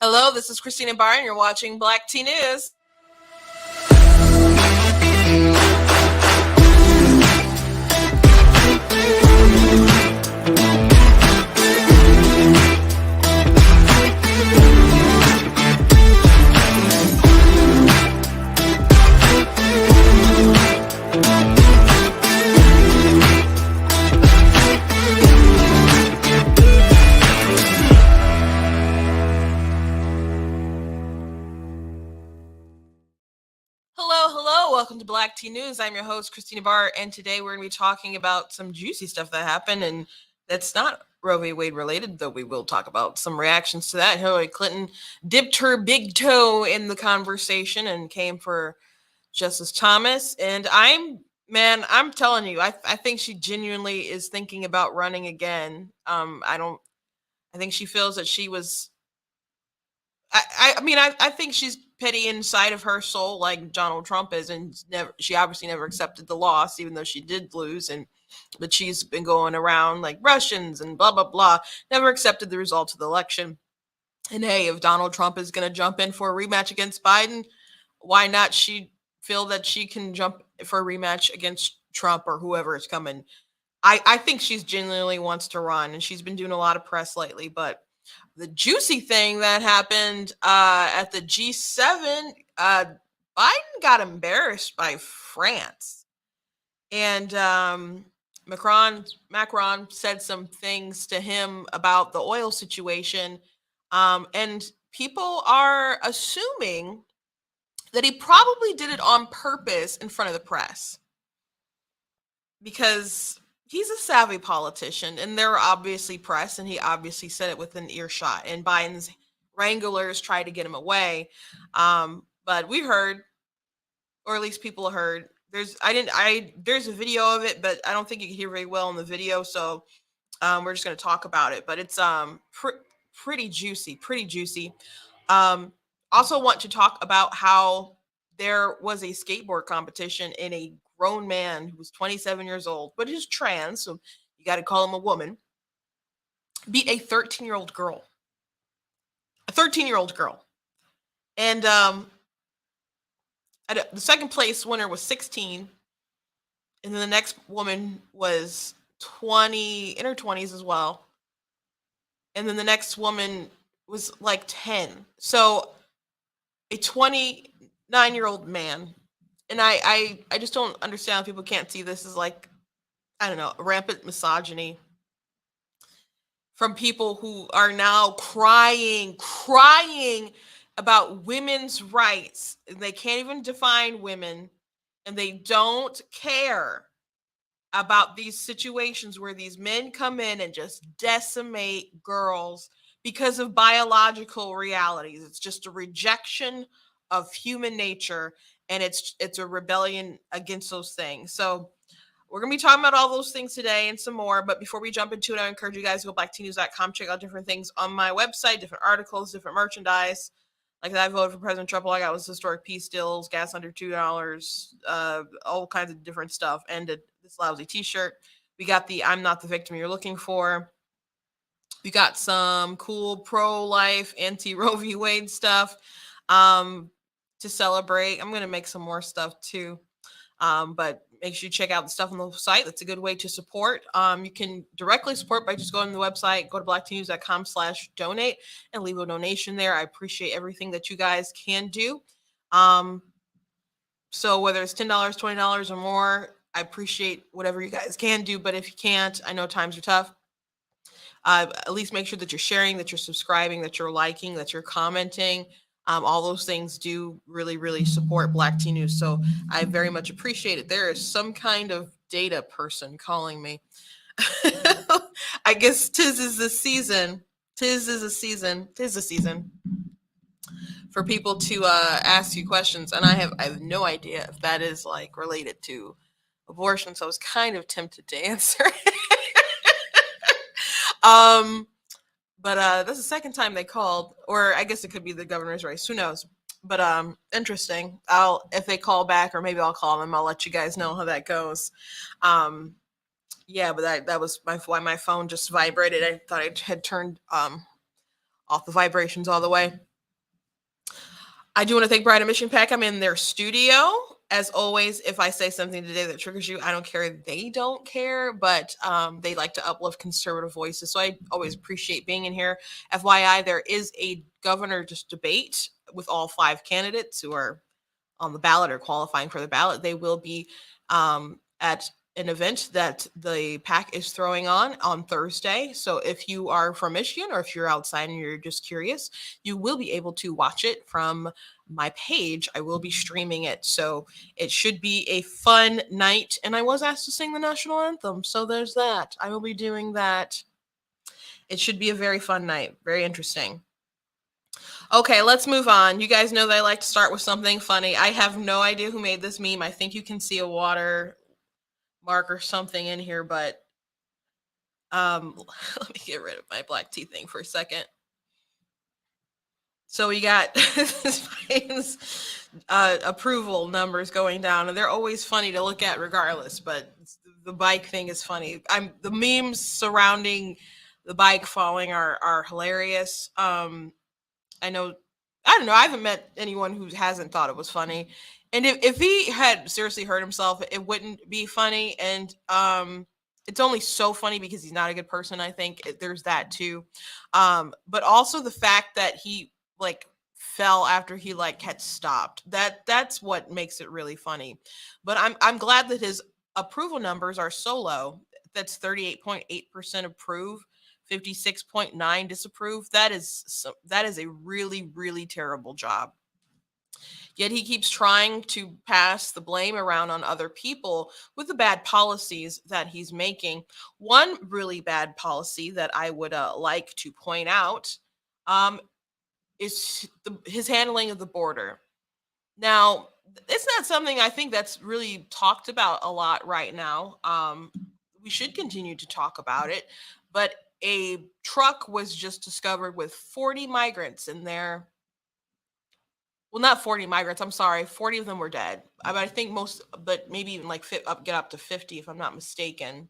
Hello, this is Christina Barr, and you're watching Black Tea News. Hello, welcome to Black Tea News. I'm your host, Christina Barr, and today we're going to be talking about some juicy stuff that happened, and that's not Roe v. Wade related, though we will talk about some reactions to that. Hillary Clinton dipped her big toe in the conversation and came for Justice Thomas, and I'm telling you, I think she genuinely is thinking about running again. I think she feels that she was I think she's petty inside of her soul, like Donald Trump is, and she obviously never accepted the loss, even though she did lose. But she's been going around like Russians and blah blah blah, never accepted the results of the election. And hey, if Donald Trump is going to jump in for a rematch against Biden, why not she feel that she can jump for a rematch against Trump or whoever is coming? I think she's genuinely wants to run, and she's been doing a lot of press lately, but the juicy thing that happened at the G7, Biden got embarrassed by France, and Macron said some things to him about the oil situation, and people are assuming that he probably did it on purpose in front of the press because he's a savvy politician, and they're obviously press, and he obviously said it within earshot, and Biden's wranglers tried to get him away. But we heard, or at least people heard, there's a video of it, but I don't think you can hear very well in the video, so we're just going to talk about it. But it's pretty juicy. Also want to talk about how there was a skateboard competition, and a grown man who was 27 years old, but he's trans, so you got to call him a woman, beat a 13-year-old girl. And the second place winner was 16, and then the next woman was 20, in her 20s as well, and then the next woman was like 10. So a 29-year-old man, and I just don't understand how people can't see this as, like, I don't know, rampant misogyny from people who are now crying about women's rights. They can't even define women, and they don't care about these situations where these men come in and just decimate girls because of biological realities. It's just a rejection of human nature, and it's a rebellion against those things. So we're going to be talking about all those things today and some more. But before we jump into it, I encourage you guys to go blacktnews.com, check out different things on my website, different articles, different merchandise. Like, I voted for President Trump. All I got was historic peace deals, gas under $2, all kinds of different stuff, and this lousy t-shirt. We got the I'm Not the Victim You're Looking For. We got some cool pro-life, anti-Roe v. Wade stuff to celebrate. I'm going to make some more stuff too. But make sure you check out the stuff on the site. That's a good way to support. You can directly support by just going to the website, go to blacktnews.com/donate and leave a donation there. I appreciate everything that you guys can do. So whether it's $10, $20 or more, I appreciate whatever you guys can do. But if you can't, I know times are tough. At least make sure that you're sharing, that you're subscribing, that you're liking, that you're commenting. All those things do really, really support Black Tea News. So I very much appreciate it. There is some kind of data person calling me. I guess tis a season for people to ask you questions. And I have no idea if that is, like, related to abortion. So I was kind of tempted to answer. But that's the second time they called, or I guess it could be the governor's race. Who knows? But interesting. If they call back, or maybe I'll call them, I'll let you guys know how that goes. Yeah, but that was why my phone just vibrated. I thought I had turned off the vibrations all the way. I do want to thank Bride and Mission Pack. I'm in their studio. As always, if I say something today that triggers you, I don't care. They don't care, but they like to uplift conservative voices. So I always appreciate being in here. FYI, there is a governor just debate with all 5 candidates who are on the ballot or qualifying for the ballot. They will be at an event that the pack is throwing on Thursday. So if you are from Michigan or if you're outside and you're just curious, you will be able to watch it from my page. I will be streaming it. So it should be a fun night. And I was asked to sing the national anthem. So there's that. I will be doing that. It should be a very fun night. Very interesting. Okay, let's move on. You guys know that I like to start with something funny. I have no idea who made this meme. I think you can see a water mark or something in here, but let me get rid of my black tea thing for a second. So we got Biden's approval numbers going down, and they're always funny to look at regardless, but the bike thing is funny. The memes surrounding the bike falling are hilarious. I know, I don't know. I haven't met anyone who hasn't thought it was funny. And if he had seriously hurt himself, it wouldn't be funny. And it's only so funny because he's not a good person. I think there's that too. But also the fact that he like fell after he like had stopped. That's what makes it really funny. But I'm glad that his approval numbers are so low. That's 38.8% approve. 56.9 disapprove. That is a really, really terrible job. Yet he keeps trying to pass the blame around on other people with the bad policies that he's making. One really bad policy that I would like to point out is his handling of the border. Now, it's not something I think that's really talked about a lot right now. We should continue to talk about it, but a truck was just discovered with 40 migrants in there. Well, not 40 migrants. I'm sorry. 40 of them were dead. I think most, but maybe even like get up to 50 if I'm not mistaken.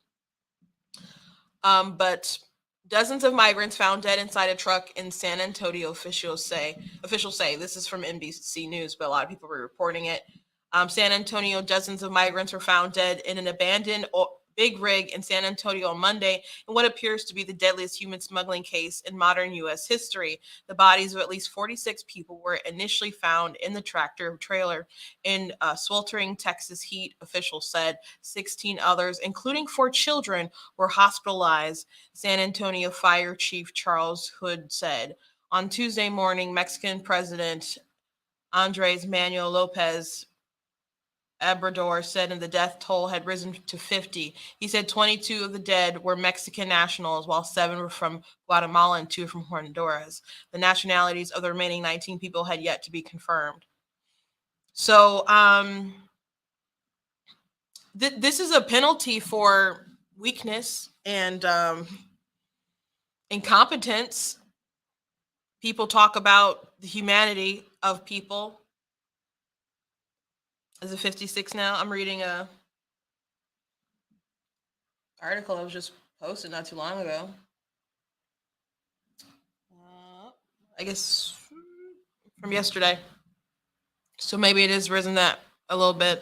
But dozens of migrants found dead inside a truck in San Antonio. Officials say this is from NBC News, but a lot of people were reporting it. San Antonio, dozens of migrants were found dead in an abandoned big rig in San Antonio on Monday in what appears to be the deadliest human smuggling case in modern U.S. history. The bodies of at least 46 people were initially found in the tractor trailer in sweltering Texas heat, officials said. 16 others, including 4 children, were hospitalized, San Antonio Fire Chief Charles Hood said. On Tuesday morning, Mexican President Andres Manuel Lopez Obrador said the death toll had risen to 50. He said 22 of the dead were Mexican nationals, while 7 were from Guatemala and 2 from Honduras. The nationalities of the remaining 19 people had yet to be confirmed. So this is a penalty for weakness and incompetence. People talk about the humanity of people. Is it 56 now? I'm reading a article that was just posted not too long ago. I guess from yesterday. So maybe it has risen that a little bit.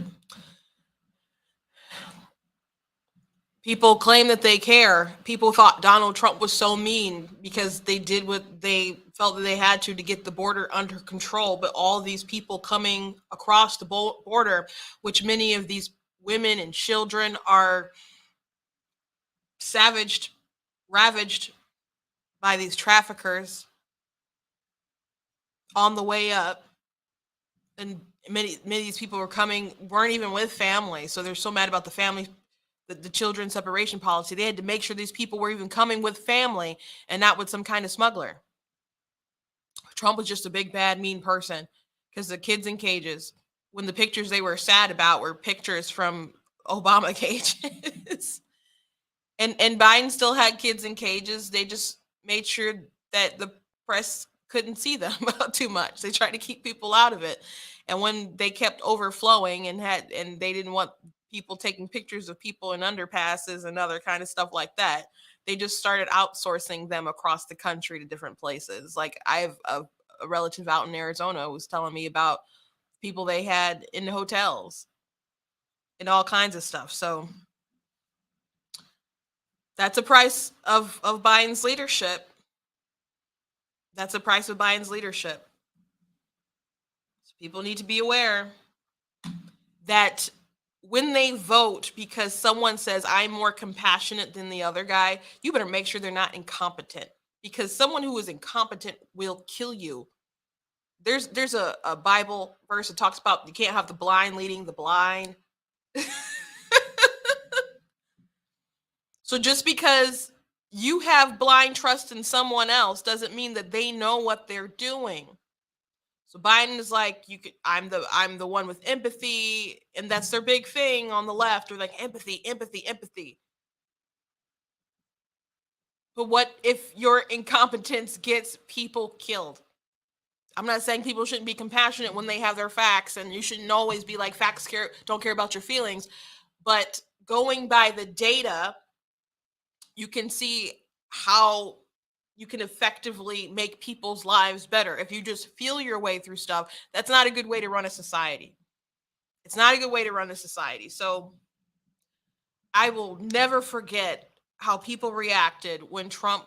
People claim that they care. People thought Donald Trump was so mean because they did what they felt that they had to get the border under control. But all these people coming across the border, which many of these women and children are ravaged by these traffickers on the way up. And many of these people weren't even with family. So they're so mad about the family, the children separation policy. They had to make sure these people were even coming with family and not with some kind of smuggler. Trump was just a big, bad, mean person because the kids in cages, when the pictures they were sad about were pictures from Obama cages. And Biden still had kids in cages. They just made sure that the press couldn't see them too much. They tried to keep people out of it. And when they kept overflowing and they didn't want people taking pictures of people in underpasses and other kind of stuff like that, they just started outsourcing them across the country to different places. Like I have a a relative out in Arizona was telling me about people they had in the hotels and all kinds of stuff. So that's a price of Biden's leadership. That's a price of Biden's leadership. So people need to be aware that when they vote because someone says I'm more compassionate than the other guy, you better make sure they're not incompetent, because someone who is incompetent will kill you. There's a Bible verse that talks about you can't have the blind leading the blind. So just because you have blind trust in someone else doesn't mean that they know what they're doing. So Biden is like, you could, I'm the one with empathy, and that's their big thing on the left. They're like empathy, empathy, empathy. But what if your incompetence gets people killed? I'm not saying people shouldn't be compassionate when they have their facts, and you shouldn't always be like facts don't care about your feelings. But going by the data, you can see how you can effectively make people's lives better. If you just feel your way through stuff, that's not a good way to run a society. It's not a good way to run a society. So I will never forget how people reacted when Trump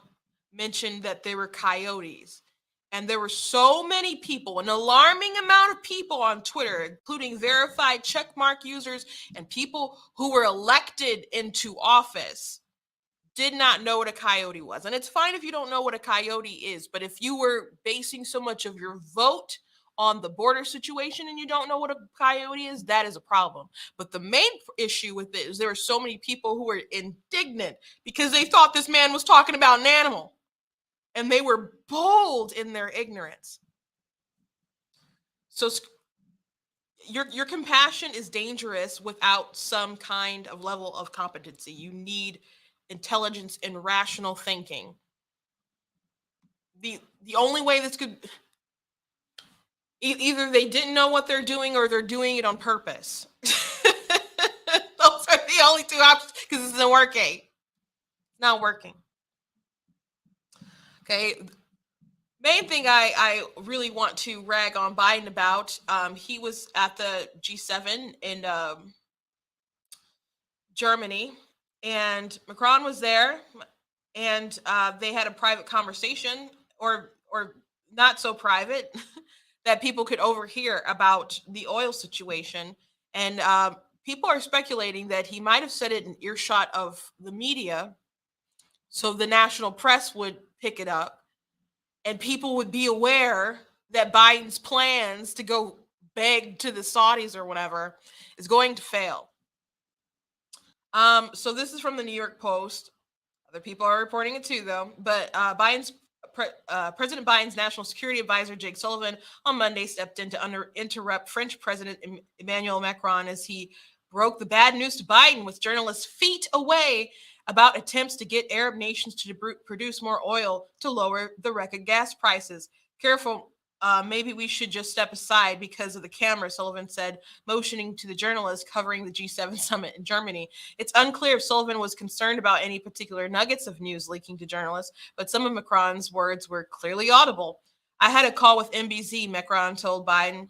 mentioned that they were coyotes. And there were so many people, an alarming amount of people on Twitter, including verified checkmark users and people who were elected into office, did not know what a coyote was. And it's fine if you don't know what a coyote is, but if you were basing so much of your vote on the border situation and you don't know what a coyote is, that is a problem. But the main issue with it is there were so many people who were indignant because they thought this man was talking about an animal, and they were bold in their ignorance. So your compassion is dangerous without some kind of level of competency. You need intelligence and rational thinking. The only way this could either they didn't know what they're doing or they're doing it on purpose. Those are the only two options, because it's not working. It's not working. Okay. Main thing I really want to rag on Biden about, he was at the G7 in Germany, and Macron was there, and they had a private conversation, or not so private, that people could overhear about the oil situation. And people are speculating that he might have said it in earshot of the media, so the national press would pick it up, and people would be aware that Biden's plans to go beg to the Saudis or whatever is going to fail. So this is from the New York Post. Other people are reporting it too, though. But President Biden's national security advisor, Jake Sullivan, on Monday stepped in to interrupt French President Emmanuel Macron as he broke the bad news to Biden, with journalists feet away, about attempts to get Arab nations to produce more oil to lower the record gas prices. Careful, maybe we should just step aside because of the camera, Sullivan said, motioning to the journalist covering the G7 summit in Germany. It's unclear if Sullivan was concerned about any particular nuggets of news leaking to journalists, but some of Macron's words were clearly audible. I had a call with NBC, Macron told Biden,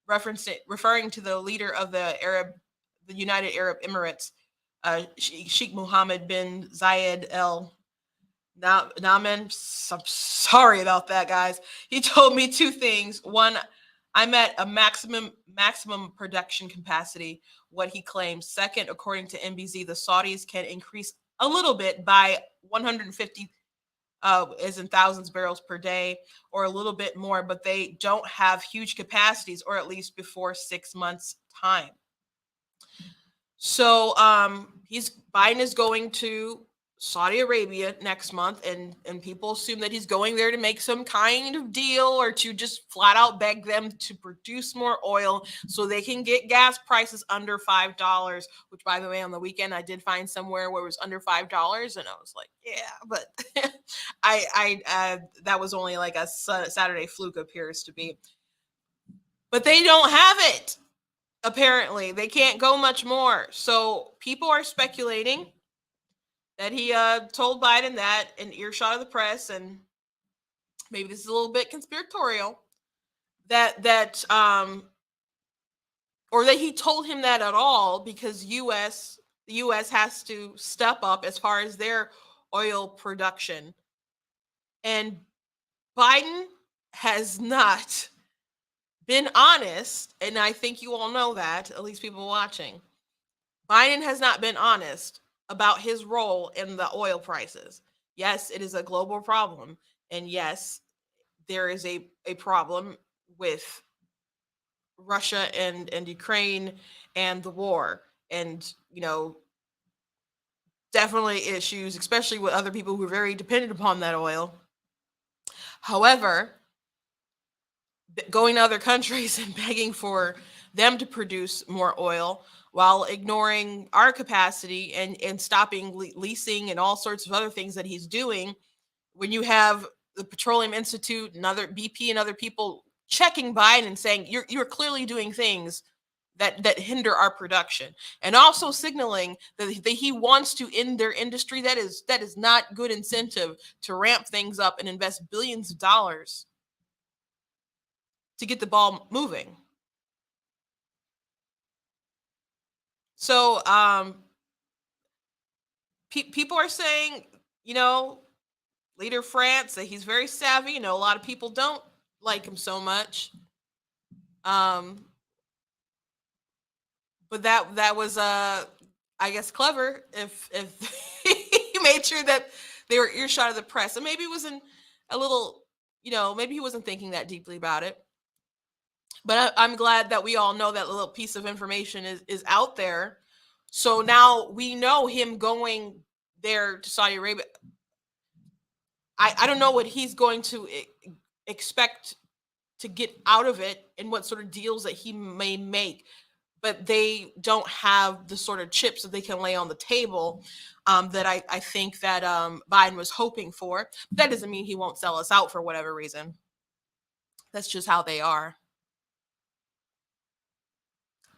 referring to the leader of the United Arab Emirates, Sheikh Mohammed bin Zayed Al Nahyan. I'm sorry about that, guys. He told me two things. One, I'm at a maximum production capacity, what he claims. Second, according to NBC, the Saudis can increase a little bit by 150, as in thousands barrels per day, or a little bit more, but they don't have huge capacities, or at least before 6 months' time. So Biden is going to Saudi Arabia next month, and people assume that he's going there to make some kind of deal, or to just flat out beg them to produce more oil so they can get gas prices under $5, which, by the way, on the weekend I did find somewhere where it was under $5, and I was like, yeah, but I that was only like a Saturday fluke, appears to be. But they don't have it. Apparently, they can't go much more. So people are speculating that he told Biden that in earshot of the press, and maybe this is a little bit conspiratorial, that or that he told him that at all, because the US has to step up as far as their oil production. And Biden has not been honest, and I think you all know that, at least people watching. Biden has not been honest about his role in the oil prices. Yes, it is a global problem, and yes, there is a problem with Russia and Ukraine and the war, and definitely issues, especially with other people who are very dependent upon that oil. However, going to other countries and begging for them to produce more oil while ignoring our capacity and stopping leasing and all sorts of other things that he's doing, when you have the Petroleum Institute and other BP and other people checking Biden and saying you're clearly doing things that hinder our production, and also signaling that he wants to end their industry, that is not good incentive to ramp things up and invest billions of dollars to get the ball moving. So people are saying, leader France, that he's very savvy. A lot of people don't like him so much. But that was I guess clever, if he made sure that they were earshot of the press. And maybe it wasn't a little, maybe he wasn't thinking that deeply about it. But I'm glad that we all know that little piece of information is out there. So now we know him going there to Saudi Arabia. I don't know what he's going to expect to get out of it and what sort of deals that he may make. But they don't have the sort of chips that they can lay on the table that I think that Biden was hoping for. But that doesn't mean he won't sell us out for whatever reason. That's just how they are.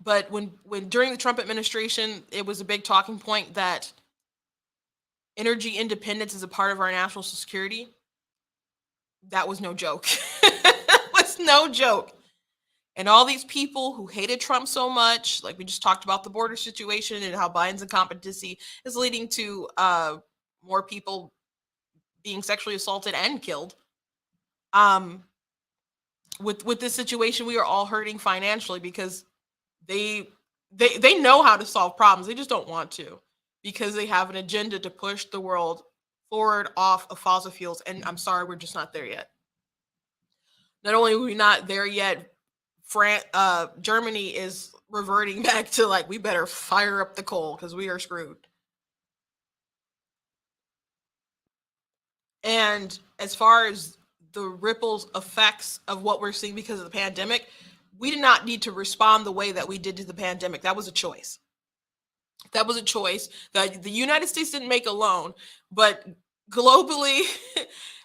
But when during the Trump administration, it was a big talking point that energy independence is a part of our national security. That was no joke. It was no joke. And all these people who hated Trump so much, like we just talked about the border situation and how Biden's incompetency is leading to more people being sexually assaulted and killed. With this situation, we are all hurting financially because they know how to solve problems. They just don't want to, because they have an agenda to push the world forward off of fossil fuels. And I'm sorry, we're just not there yet. Not only are we not there yet, Germany is reverting back to, like, we better fire up the coal because we are screwed. And as far as the ripples effects of what we're seeing because of the pandemic, we did not need to respond the way that we did to the pandemic. That was a choice. That was a choice that the United States didn't make alone, but globally,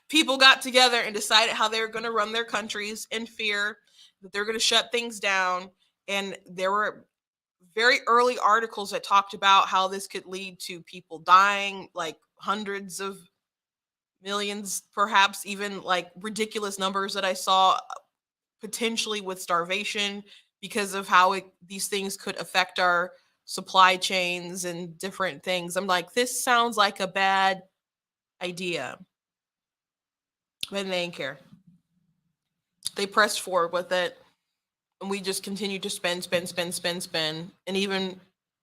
people got together and decided how they were going to run their countries in fear, that they're going to shut things down. And there were very early articles that talked about how this could lead to people dying, like hundreds of millions, perhaps even like ridiculous numbers that I saw, potentially with starvation, because of how these things could affect our supply chains and different things. I'm like, this sounds like a bad idea. But they didn't care. They pressed forward with it, and we just continued to spend. And even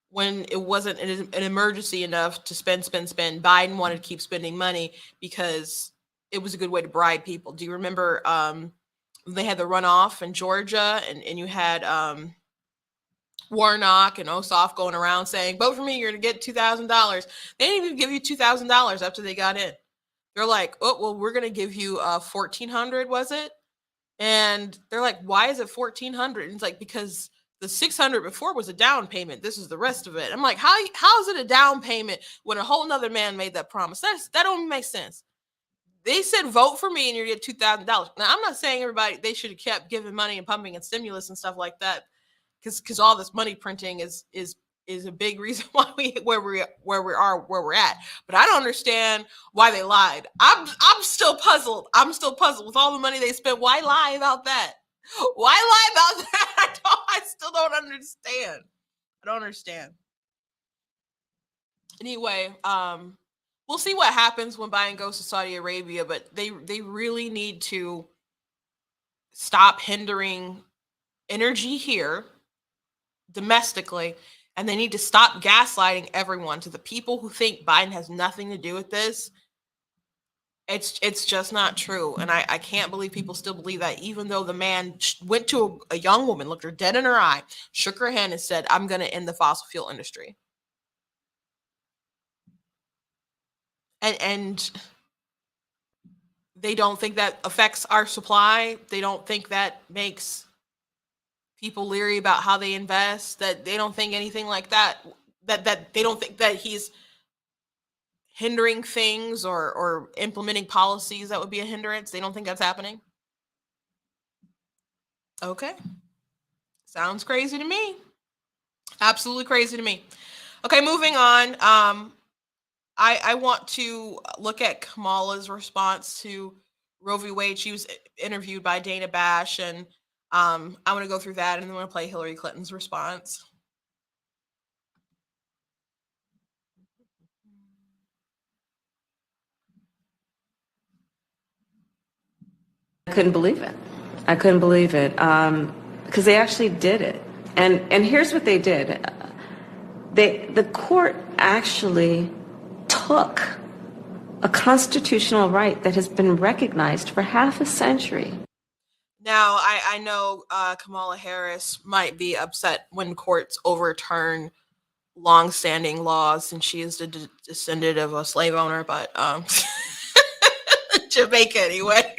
when it wasn't an emergency enough to spend, Biden wanted to keep spending money because it was a good way to bribe people. Do you remember they had the runoff in Georgia, and you had Warnock and Ossoff going around saying, vote for me, you're going to get $2,000. They didn't even give you $2,000 after they got in. They're like, oh, well, we're going to give you $1,400, was it? And they're like, why is it $1,400? And it's like, because the $600 before was a down payment. This is the rest of it. I'm like, how is it a down payment when a whole nother man made that promise? That don't make sense. They said, vote for me and you get $2,000. Now, I'm not saying everybody, they should have kept giving money and pumping and stimulus and stuff like that, because all this money printing is is a big reason why where we're at. But I don't understand why they lied. I'm still puzzled. I'm still puzzled with all the money they spent. Why lie about that? Why lie about that? I still don't understand. I don't understand. Anyway, we'll see what happens when Biden goes to Saudi Arabia, but they really need to stop hindering energy here domestically, and they need to stop gaslighting everyone. To the people who think Biden has nothing to do with this, it's just not true. And I can't believe people still believe that, even though the man went to a young woman, looked her dead in her eye, shook her hand, and said, "I'm going to end the fossil fuel industry." And they don't think that affects our supply. They don't think that makes people leery about how they invest. That they don't think anything like that. That they don't think that he's hindering things or implementing policies that would be a hindrance. They don't think that's happening. Okay, sounds crazy to me. Absolutely crazy to me. Okay, moving on. I want to look at Kamala's response to Roe v. Wade. She was interviewed by Dana Bash, and I want to go through that, and then I want to play Hillary Clinton's response. I couldn't believe it. I couldn't believe it because they actually did it. And here's what they did. The court actually took a constitutional right that has been recognized for half a century. Now, I know Kamala Harris might be upset when courts overturn longstanding laws, since she is the descendant of a slave owner, but Jamaica anyway.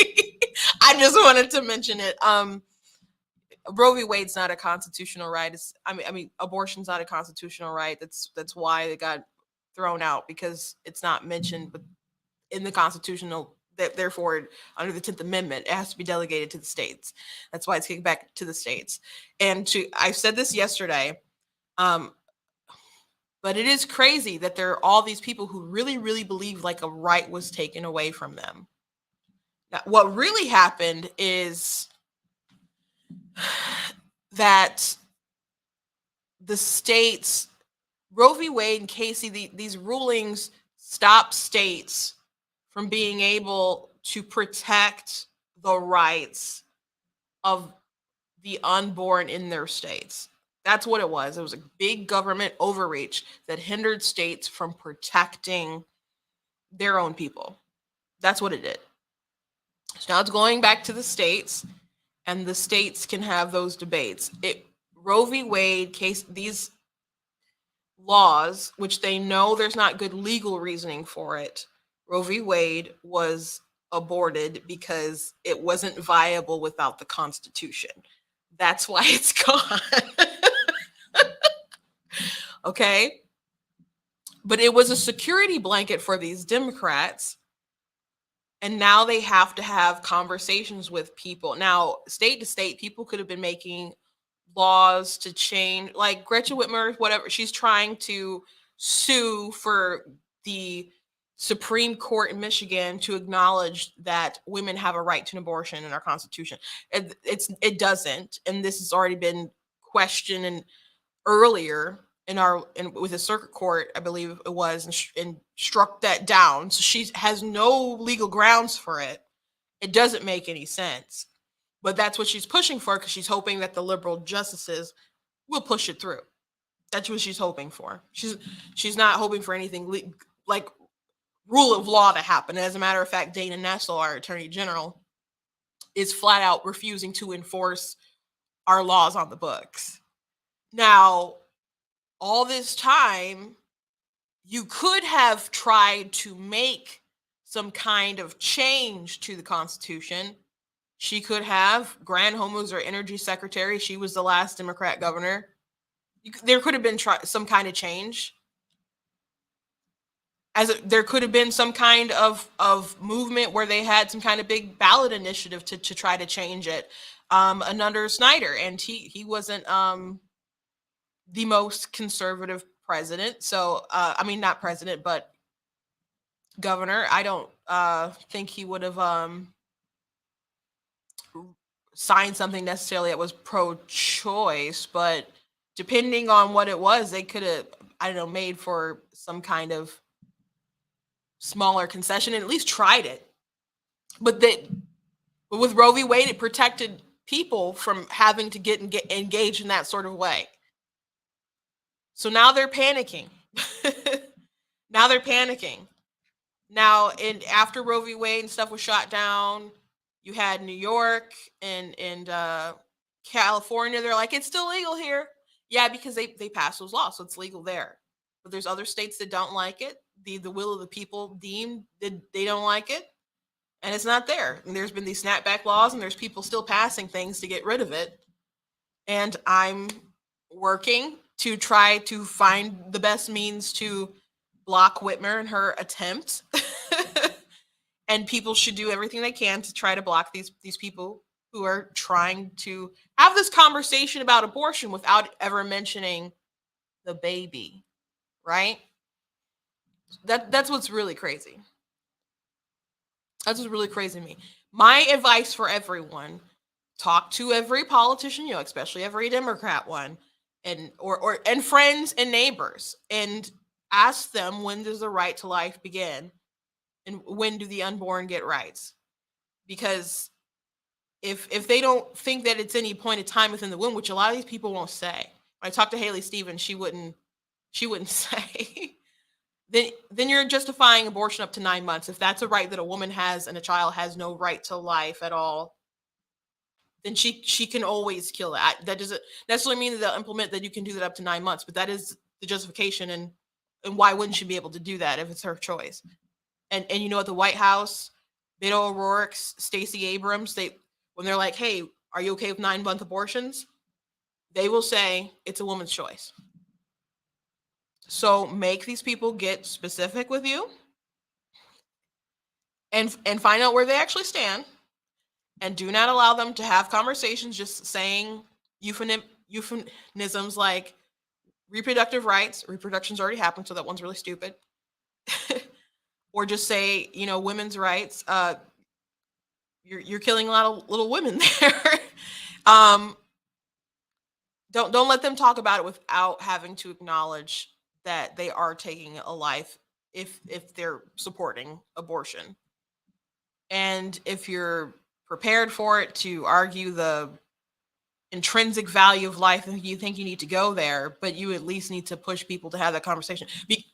I just wanted to mention it. Roe v. Wade's not a constitutional right. I mean, abortion's not a constitutional right. That's why it got thrown out, because it's not mentioned in the constitutional. Therefore, under the 10th Amendment, it has to be delegated to the states. That's why it's kicked back to the states. And I said this yesterday, but it is crazy that there are all these people who really, really believe like a right was taken away from them. Now, what really happened is that the states, Roe v. Wade and Casey, these rulings stop states from being able to protect the rights of the unborn in their states. That's what it was. It was a big government overreach that hindered states from protecting their own people. That's what it did. So now it's going back to the states, and the states can have those debates. Roe v. Wade case, these laws, which they know there's not good legal reasoning for it, Roe v. Wade was aborted because it wasn't viable without the Constitution. That's why it's gone. Okay? But it was a security blanket for these Democrats. And now they have to have conversations with people. Now, state to state, people could have been making laws to change, like Gretchen Whitmer, whatever. She's trying to sue for the Supreme Court in Michigan to acknowledge that women have a right to an abortion in our Constitution. It doesn't, and this has already been questioned and earlier with the circuit court, I believe it was, and struck that down. So she has no legal grounds for it. It doesn't make any sense, but that's what she's pushing for, because she's hoping that the liberal justices will push it through. That's what she's hoping for. She's not hoping for anything like rule of law to happen. As a matter of fact, Dana Nessel, our Attorney General, is flat out refusing to enforce our laws on the books. Now, all this time, you could have tried to make some kind of change to the Constitution. She could have. Granholm was our energy secretary. She was the last Democrat governor. There could have been some kind of change. There could have been some kind of movement where they had some kind of big ballot initiative to try to change it. Under Snyder, and he wasn't the most conservative president. So, I mean, not president, but governor. I don't think he would have signed something necessarily that was pro-choice, but depending on what it was, they could have, I don't know, made for some kind of smaller concession and at least tried it. But with Roe v. Wade, it protected people from having to get engaged in that sort of way. So now they're panicking. Now they're panicking. Now, after Roe v. Wade and stuff was shot down, you had New York and California. They're like, it's still legal here. Yeah, because they passed those laws, so it's legal there. But there's other states that don't like it. The will of the people deemed that they don't like it, and it's not there. And there's been these snapback laws, and there's people still passing things to get rid of it. And I'm working to try to find the best means to block Whitmer and her attempt. And people should do everything they can to try to block these people who are trying to have this conversation about abortion without ever mentioning the baby, right? That's what's really crazy. That's what's really crazy to me. My advice for everyone: talk to every politician, especially every Democrat one, and friends and neighbors, and ask them, when does the right to life begin, and when do the unborn get rights? Because if they don't think that it's any point of time within the womb, which a lot of these people won't say. When I talked to Haley Stevens, she wouldn't say. Then you're justifying abortion up to 9 months. If that's a right that a woman has and a child has no right to life at all, then she can always kill that. That doesn't necessarily mean that they'll implement that you can do that up to 9 months, but that is the justification. And why wouldn't she be able to do that if it's her choice? And at the White House, Beto O'Rourke, Stacey Abrams, when they're like, hey, are you okay with 9-month abortions? They will say it's a woman's choice. So make these people get specific with you and find out where they actually stand. And do not allow them to have conversations just saying euphemisms like reproductive rights. Reproduction's already happened, so that one's really stupid. Or just say, women's rights. You're killing a lot of little women there. Don't let them talk about it without having to acknowledge that they are taking a life if they're supporting abortion. And if you're prepared for it, to argue the intrinsic value of life, and you think you need to go there, but you at least need to push people to have that conversation,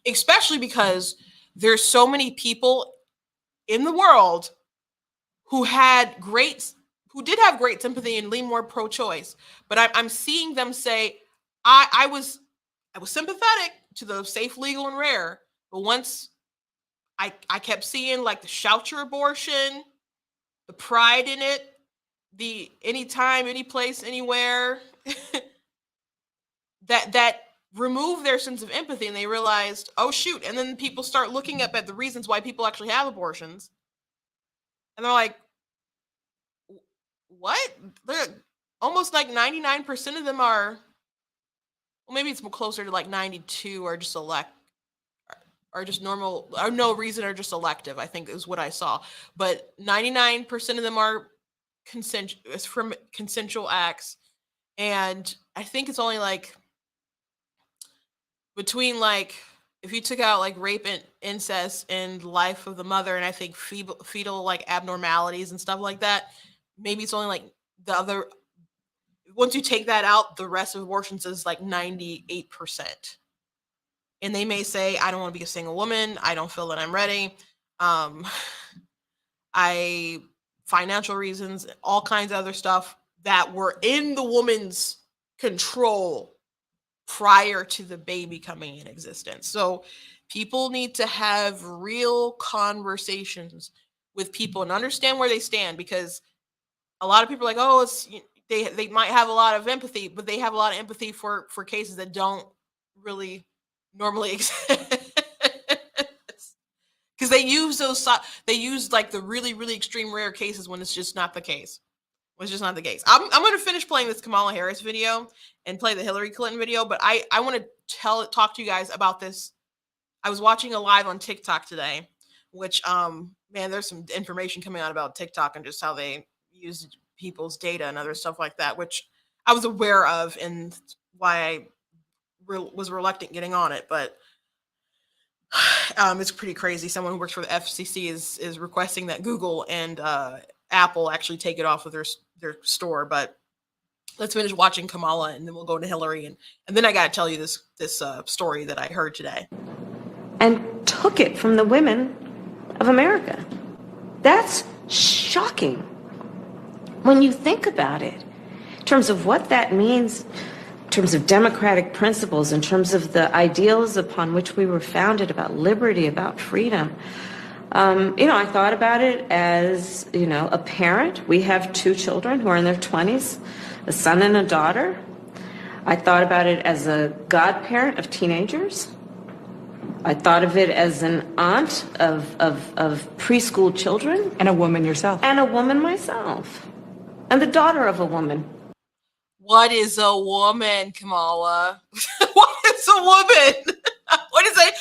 especially because there's so many people in the world who did have great sympathy and lean more pro-choice, but I'm seeing them say, I was sympathetic to the safe, legal, and rare, but once I kept seeing like the shout your abortion, the pride in it, the anytime, any place, anywhere, that remove their sense of empathy, and they realized, oh shoot, and then people start looking up at the reasons why people actually have abortions, and they're like, what? They're almost like 99% of them are, well, maybe it's closer to like 92 are just are just normal, or no reason, are just elective, I think is what I saw. But 99% of them are from consensual acts. And I think it's only like between, like, if you took out like rape and incest and life of the mother, and I think fetal like abnormalities and stuff like that, maybe it's only like the other, once you take that out, the rest of abortions is like 98%. And they may say, I don't want to be a single woman. I don't feel that I'm ready. Financial reasons, all kinds of other stuff that were in the woman's control prior to the baby coming in existence. So people need to have real conversations with people and understand where they stand, because a lot of people are like, oh, they might have a lot of empathy, but they have a lot of empathy for cases that don't really normally exist. Because they use like the really, really extreme rare cases when it's just not the case. was just not the case. I'm going to finish playing this Kamala Harris video and play the Hillary Clinton video, but I want to talk to you guys about this. I was watching a live on TikTok today, which man, there's some information coming out about TikTok and just how they use people's data and other stuff like that, which I was aware of and why I was reluctant getting on it, but it's pretty crazy. Someone who works for the FCC is requesting that Google and Apple actually take it off of their store. But let's finish watching Kamala, and then we'll go to Hillary, and then I got to tell you this story that I heard today. And took it from the women of America. That's shocking when you think about it, in terms of what that means, in terms of democratic principles, in terms of the ideals upon which we were founded, about liberty, about freedom. I thought about it as, a parent. We have 2 children who are in their 20s, a son and a daughter. I thought about it as a godparent of teenagers. I thought of it as an aunt of preschool children. And a woman yourself. And a woman myself. And the daughter of a woman. What is a woman, Kamala? What is a woman? What does that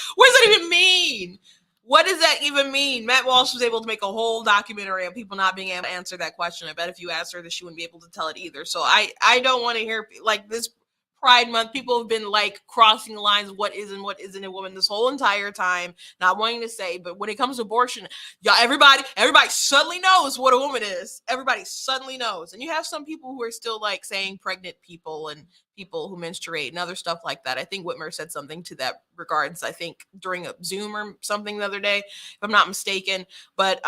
even mean? What does that even mean? Matt Walsh was able to make a whole documentary of people not being able to answer that question. I bet if you asked her that, she wouldn't be able to tell it either. So I don't want to hear, like, this Pride Month, people have been like crossing the lines, what is and what isn't a woman this whole entire time, not wanting to say. But when it comes to abortion, everybody suddenly knows what a woman is. Everybody suddenly knows. And you have some people who are still like saying pregnant people and people who menstruate and other stuff like that. I think Whitmer said something to that regards, I think during a Zoom or something the other day, if I'm not mistaken. But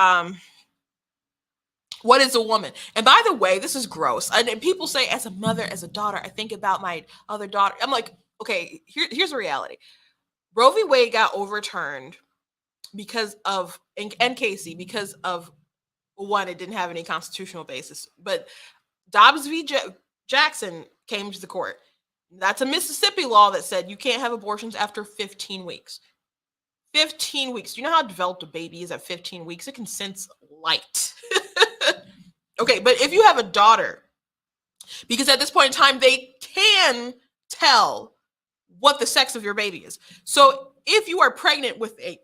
what is a woman? And by the way, this is gross. And people say, as a mother, as a daughter, I think about my other daughter. I'm like, okay, here's the reality. Roe v. Wade got overturned because of, and Casey, because of, one, it didn't have any constitutional basis. But Dobbs v. Jackson came to the court. That's a Mississippi law that said you can't have abortions after 15 weeks. 15 weeks. Do you know how developed a baby is at 15 weeks? It can sense light. Okay, but if you have a daughter, because at this point in time, they can tell what the sex of your baby is. So if you are pregnant with a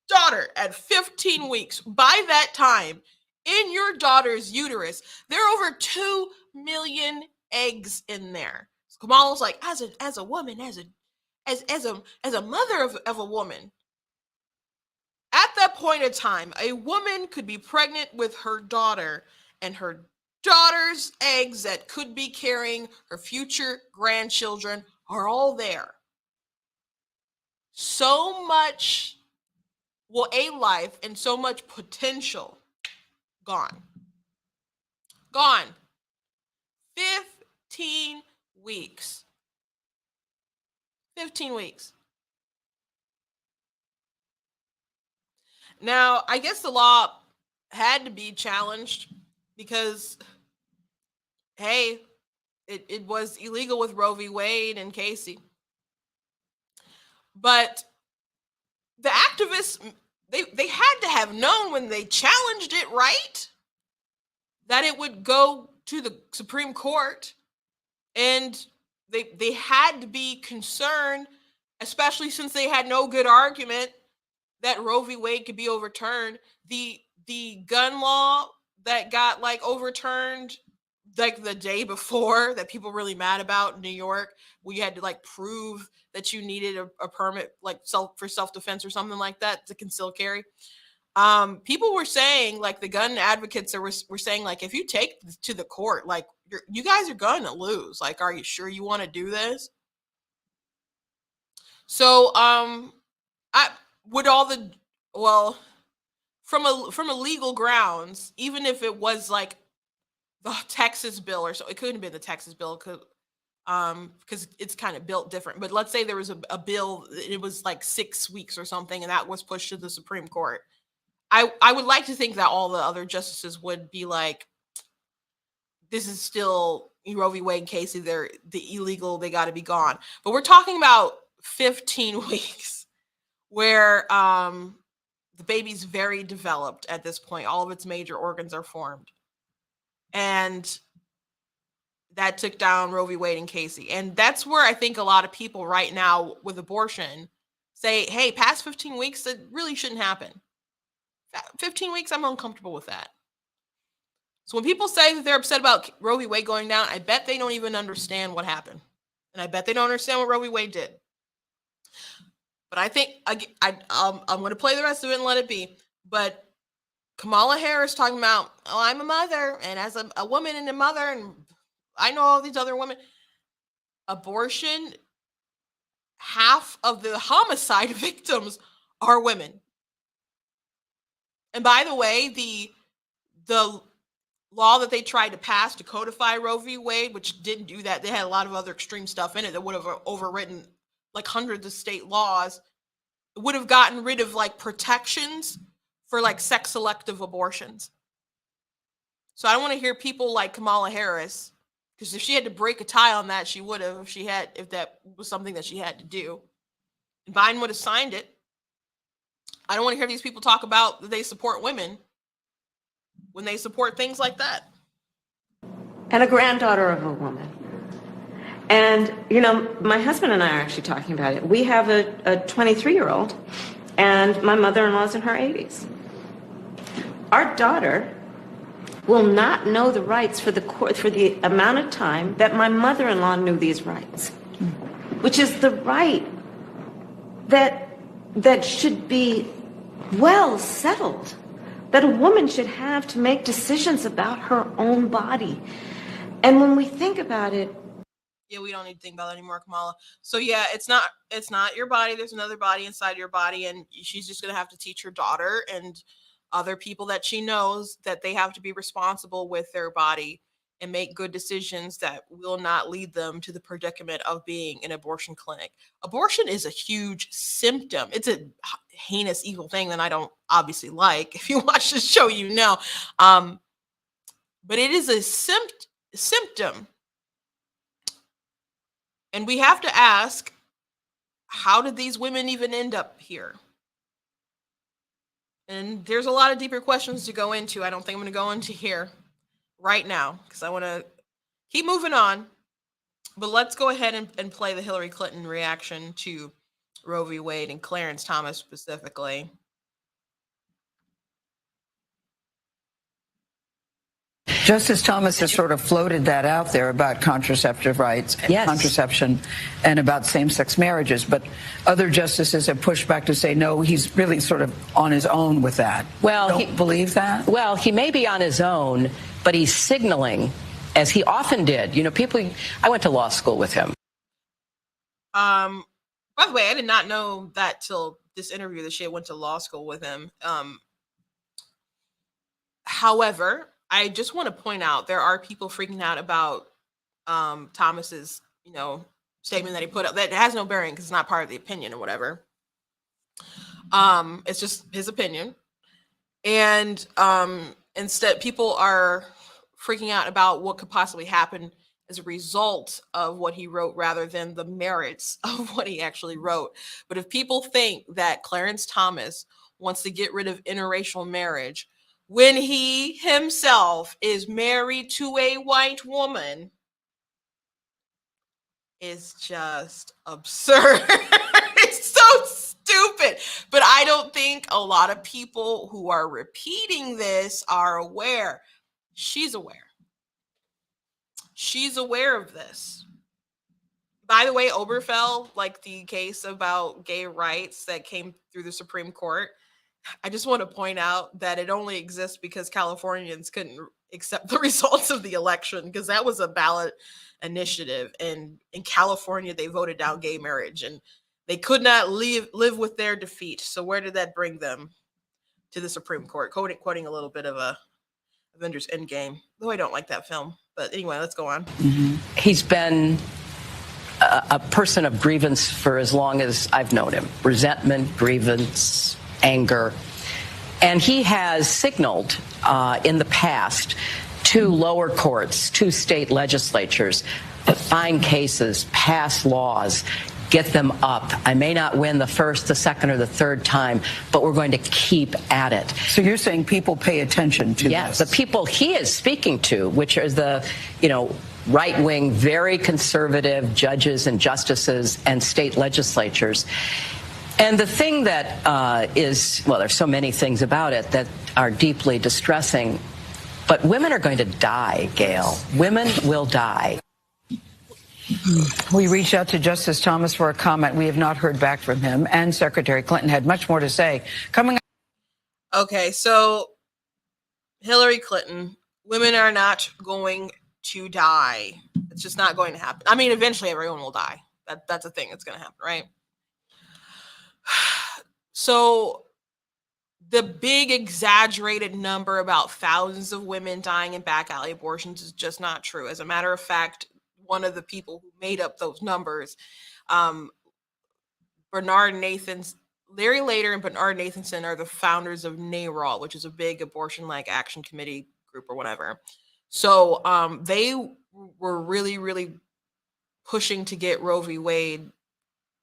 daughter at 15 weeks, by that time, in your daughter's uterus, there are over 2 million eggs in there. So Kamala's like, as a woman, as a mother of a woman, at that point in time, a woman could be pregnant with her daughter, and her daughter's eggs that could be carrying her future grandchildren are all there. So much, a life and so much potential gone. Gone. 15 weeks. 15 weeks. Now, I guess the law had to be challenged because, hey, it was illegal with Roe v. Wade and Casey. But the activists, they had to have known when they challenged it, right, that it would go to the Supreme Court. And they had to be concerned, especially since they had no good argument that Roe v. Wade could be overturned. The gun law that got like overturned like the day before, that people really mad about in New York, where you had to like prove that you needed a permit, like for self-defense or something like that, to conceal carry. People were saying, like, the gun advocates were saying, like, if you take this to the court, like, you guys are going to lose. Like, are you sure you want to do this? So, I would from a legal grounds, even if it was like the Texas bill, or so, it couldn't have been the Texas bill because it's kind of built different. But let's say there was a bill, it was like 6 weeks or something, and that was pushed to the Supreme Court. I would like to think that all the other justices would be like, this is still Roe v. Wade and Casey, they're the illegal, they got to be gone. But we're talking about 15 weeks where the baby's very developed at this point. All of its major organs are formed. And that took down Roe v. Wade and Casey. And that's where I think a lot of people right now with abortion say, hey, past 15 weeks, it really shouldn't happen. 15 weeks, I'm uncomfortable with that. So when people say that they're upset about Roe v. Wade going down, I bet they don't even understand what happened. And I bet they don't understand what Roe v. Wade did. But I think I'm going to play the rest of it and let it be. But Kamala Harris talking about, oh, I'm a mother, and as a woman and a mother, and I know all these other women. Abortion, half of the homicide victims are women. And by the way, the law that they tried to pass to codify Roe v. Wade, which didn't do that, they had a lot of other extreme stuff in it that would have overwritten like hundreds of state laws. It would have gotten rid of like protections for like sex selective abortions. So I don't want to hear people like Kamala Harris, because if she had to break a tie on that, she would have, if that was something that she had to do. And Biden would have signed it. I don't want to hear these people talk about that they support women when they support things like that. And a granddaughter of a woman. And, you know, my husband and I are actually talking about it. We have a 23-year-old, and my mother-in-law's in her 80s. Our daughter will not know the rights for the amount of time that my mother-in-law knew these rights, which is the right that should be well settled, that a woman should have to make decisions about her own body. And when we think about it, yeah, we don't need to think about that anymore, Kamala. So yeah, it's not your body. There's another body inside your body, and she's just gonna have to teach her daughter and other people that she knows that they have to be responsible with their body and make good decisions that will not lead them to the predicament of being in an abortion clinic. Abortion is a huge symptom. It's a heinous, evil thing that I don't obviously like. If you watch this show, you know. But it is a symptom. And we have to ask, how did these women even end up here? And there's a lot of deeper questions to go into. I don't think I'm going to go into here right now because I want to keep moving on. But let's go ahead and play the Hillary Clinton reaction to Roe v. Wade and Clarence Thomas specifically. Justice Thomas has sort of floated that out there about contraceptive rights, yes, contraception, and about same-sex marriages. But other justices have pushed back to say, no, he's really sort of on his own with that. Well, Don't believe that? Well, he may be on his own, but he's signaling, as he often did. You know, I went to law school with him. By the way, I did not know that till this interview that she went to law school with him. However, I just want to point out there are people freaking out about Thomas's, statement that he put up that has no bearing because it's not part of the opinion or whatever. It's just his opinion, and instead, people are freaking out about what could possibly happen as a result of what he wrote rather than the merits of what he actually wrote. But if people think that Clarence Thomas wants to get rid of interracial marriage when he himself is married to a white woman, is just absurd. It's so stupid. But I don't think a lot of people who are repeating this are aware. She's aware. She's aware of this. By the way, Obergefell, like the case about gay rights that came through the Supreme Court, I just want to point out that it only exists because Californians couldn't accept the results of the election, because that was a ballot initiative. And in California, they voted down gay marriage and they could not live with their defeat. So where did that bring them? To the Supreme Court, quoting a little bit of a Avengers Endgame, though I don't like that film. But anyway, let's go on. Mm-hmm. He's been a person of grievance for as long as I've known him. Resentment, grievance, anger. And he has signaled in the past to lower courts, to state legislatures, find cases, pass laws, get them up. I may not win the first, the second, or the third time, but we're going to keep at it. So you're saying people pay attention to Yes, this? the people he is speaking to, which is the, right-wing, very conservative judges and justices and state legislatures. And the thing that there's so many things about it that are deeply distressing, but women are going to die, Gail. Women will die. We reached out to Justice Thomas for a comment. We have not heard back from him, and Secretary Clinton had much more to say. Coming up. Okay, so Hillary Clinton, women are not going to die. It's just not going to happen. I mean, eventually everyone will die. That's a thing that's going to happen, right? So the big exaggerated number about thousands of women dying in back alley abortions is just not true. As a matter of fact, one of the people who made up those numbers, Larry Lader and Bernard Nathanson are the founders of NARAL, which is a big abortion-like action committee group or whatever. So they were really, really pushing to get Roe v. Wade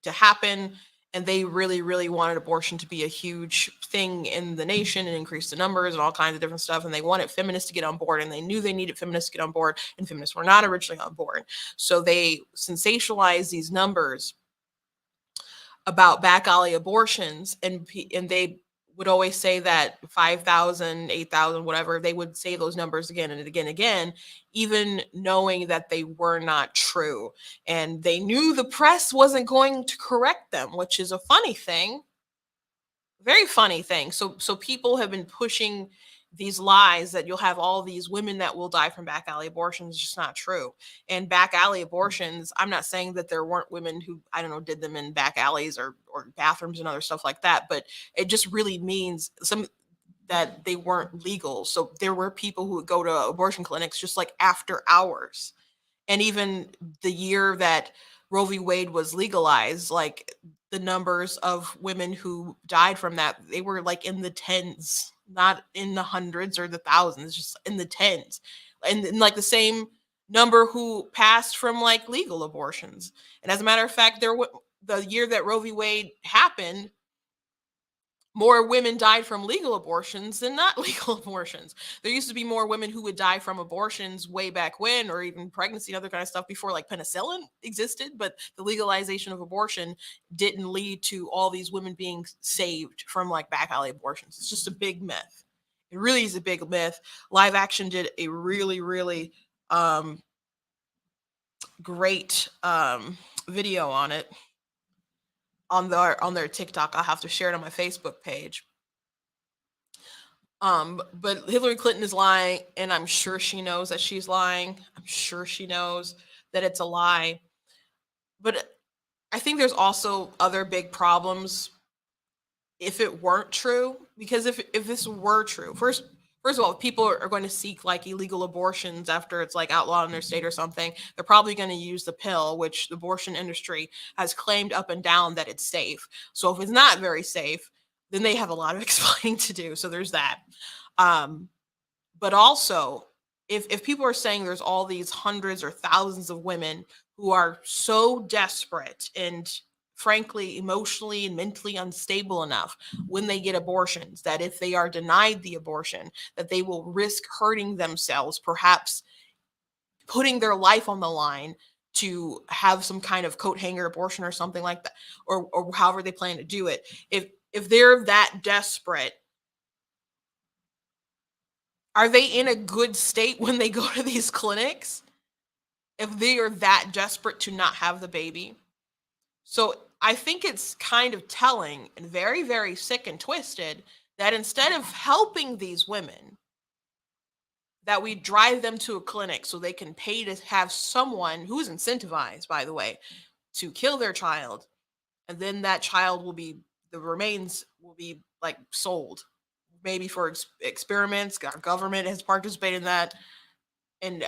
to happen. And they really, really wanted abortion to be a huge thing in the nation and increase the numbers and all kinds of different stuff. And they wanted feminists to get on board, and they knew they needed feminists to get on board, and feminists were not originally on board. So they sensationalized these numbers about back alley abortions, and they would always say that 5,000, 8,000, whatever, they would say those numbers again and again and again, even knowing that they were not true. And they knew the press wasn't going to correct them, which is a funny thing, very funny thing. So people have been pushing these lies that you'll have all these women that will die from back alley abortions. It's just not true. And back alley abortions, I'm not saying that there weren't women who, I don't know, did them in back alleys or bathrooms and other stuff like that, but it just really means that they weren't legal. So there were people who would go to abortion clinics just like after hours. And even the year that Roe v. Wade was legalized, like the numbers of women who died from that, they were like in the tens, not in the hundreds or the thousands, just in the tens. And like the same number who passed from like legal abortions. And as a matter of fact, the year that Roe v. Wade happened, more women died from legal abortions than not legal abortions. There used to be more women who would die from abortions way back when, or even pregnancy and other kind of stuff before like penicillin existed, but the legalization of abortion didn't lead to all these women being saved from like back alley abortions. It's just a big myth. It really is a big myth. Live Action did a really, really great video on it. On their TikTok. I'll have to share it on my Facebook page. But Hillary Clinton is lying, and I'm sure she knows that she's lying. I'm sure she knows that it's a lie. But I think there's also other big problems if it weren't true. Because if this were true, first of all, people are going to seek like illegal abortions after it's like outlawed in their state or something. They're probably going to use the pill, which the abortion industry has claimed up and down that it's safe. So if it's not very safe, then they have a lot of explaining to do. So there's that. But also, if people are saying there's all these hundreds or thousands of women who are so desperate and frankly, emotionally and mentally unstable enough when they get abortions, that if they are denied the abortion, that they will risk hurting themselves, perhaps putting their life on the line to have some kind of coat hanger abortion or something like that, or however they plan to do it. If they're that desperate, are they in a good state when they go to these clinics? If they are that desperate to not have the baby? So I think it's kind of telling and very, very sick and twisted that instead of helping these women, that we drive them to a clinic so they can pay to have someone who's incentivized, by the way, to kill their child. And then that child the remains will be like sold, maybe for experiments. Our government has participated in that. And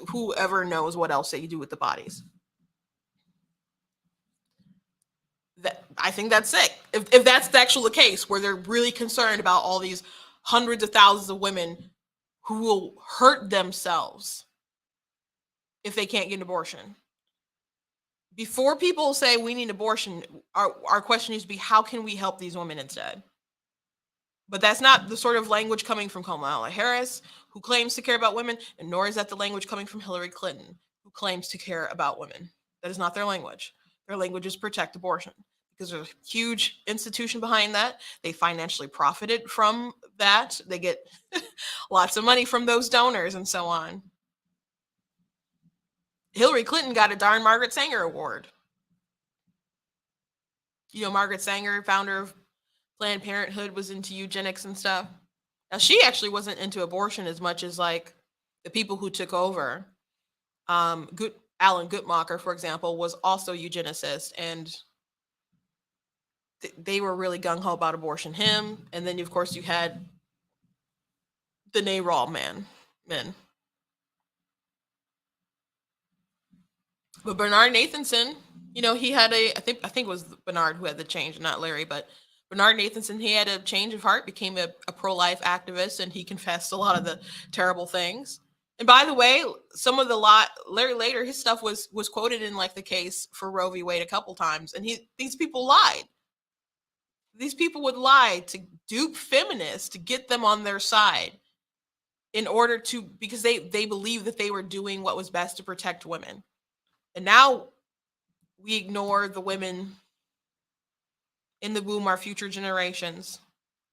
whoever knows what else they do with the bodies. I think that's sick. If that's the actual case, where they're really concerned about all these hundreds of thousands of women who will hurt themselves if they can't get an abortion. before people say we need abortion, our question needs to be, how can we help these women instead? But that's not the sort of language coming from Kamala Harris, who claims to care about women, and nor is that the language coming from Hillary Clinton, who claims to care about women. That is not their language. Their language is protect abortion, because there's a huge institution behind that. They financially profited from that. They get lots of money from those donors and so on. Hillary Clinton got a darn Margaret Sanger Award. You know, Margaret Sanger, founder of Planned Parenthood, was into eugenics and stuff. Now, she actually wasn't into abortion as much as like the people who took over. Alan Guttmacher, for example, was also a eugenicist, and they were really gung-ho about abortion. Him, and then of course you had the NARAL men. But Bernard Nathanson, you know, he had I think it was Bernard who had the change, not Larry, but Bernard Nathanson, he had a change of heart, became a pro-life activist, and he confessed a lot of the terrible things. And by the way, some of the Larry later, his stuff was quoted in like the case for Roe v. Wade a couple times, and these people lied. These people would lie to dupe feminists to get them on their side in order to, because they believed that they were doing what was best to protect women. And now we ignore the women in the womb, our future generations,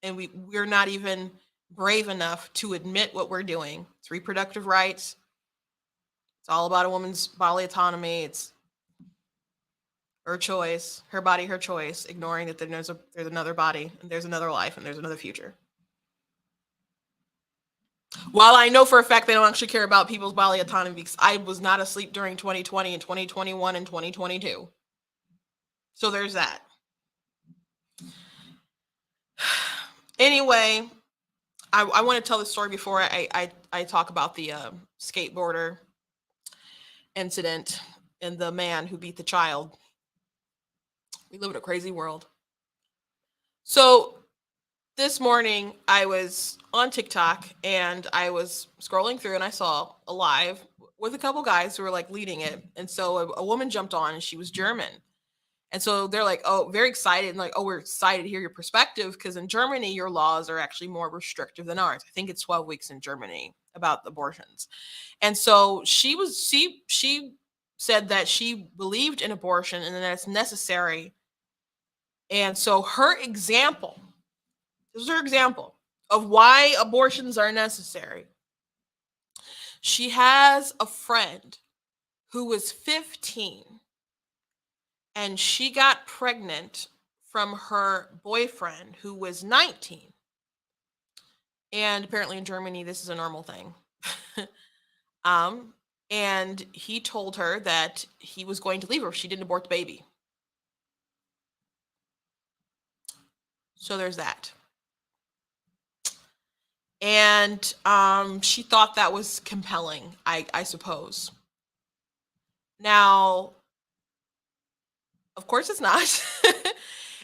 and we're not even brave enough to admit what we're doing. It's reproductive rights. It's all about a woman's bodily autonomy. It's her choice, her body, her choice, ignoring that there's another body, and there's another life, and there's another future. While I know for a fact they don't actually care about people's bodily autonomy, because I was not asleep during 2020 and 2021 and 2022. So there's that. Anyway, I want to tell the story before I talk about the skateboarder incident and the man who beat the child. We live in a crazy world. So this morning I was on TikTok and I was scrolling through and I saw a live with a couple guys who were like leading it. And so a woman jumped on and she was German. And so they're like, oh, very excited. And like, oh, we're excited to hear your perspective, because in Germany, your laws are actually more restrictive than ours. I think it's 12 weeks in Germany about abortions. And so she said that she believed in abortion and that it's necessary. And so this is her example of why abortions are necessary. She has a friend who was 15. And she got pregnant from her boyfriend who was 19. And apparently in Germany, this is a normal thing. And he told her that he was going to leave her if she didn't abort the baby. So there's that. And she thought that was compelling, I suppose. Now, of course it's not.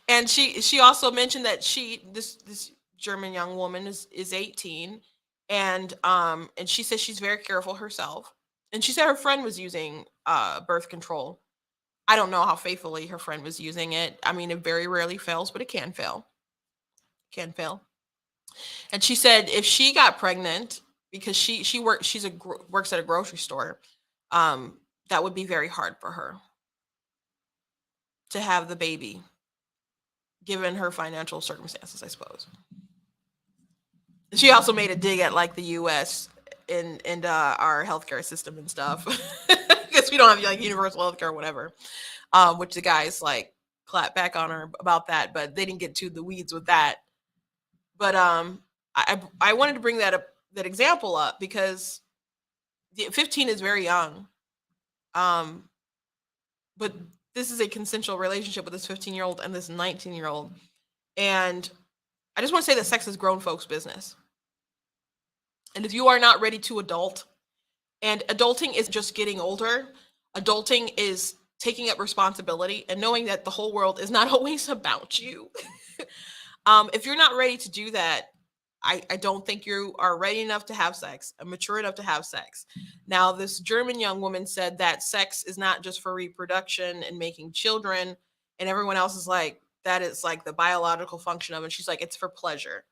And she also mentioned that this German young woman is 18, and she says she's very careful herself. And she said her friend was using birth control. I don't know how faithfully her friend was using it. I mean, it very rarely fails, but it can fail. Can fail. And she said if she got pregnant, because she works at a grocery store, that would be very hard for her to have the baby, given her financial circumstances, I suppose. She also made a dig at like the U.S. and our healthcare system and stuff, because we don't have like universal healthcare or whatever, which the guys like clap back on her about that, but they didn't get to the weeds with that. But I wanted to bring that example up because 15 is very young, but this is a consensual relationship with this 15-year-old and this 19-year-old. And I just want to say that sex is grown folks' business. And if you are not ready to adult, and adulting is just getting older, adulting is taking up responsibility and knowing that the whole world is not always about you. If you're not ready to do that, I don't think you are ready enough to have sex, mature enough to have sex. Now, this German young woman said that sex is not just for reproduction and making children, and everyone else is like, that is like the biological function of it. She's like, it's for pleasure.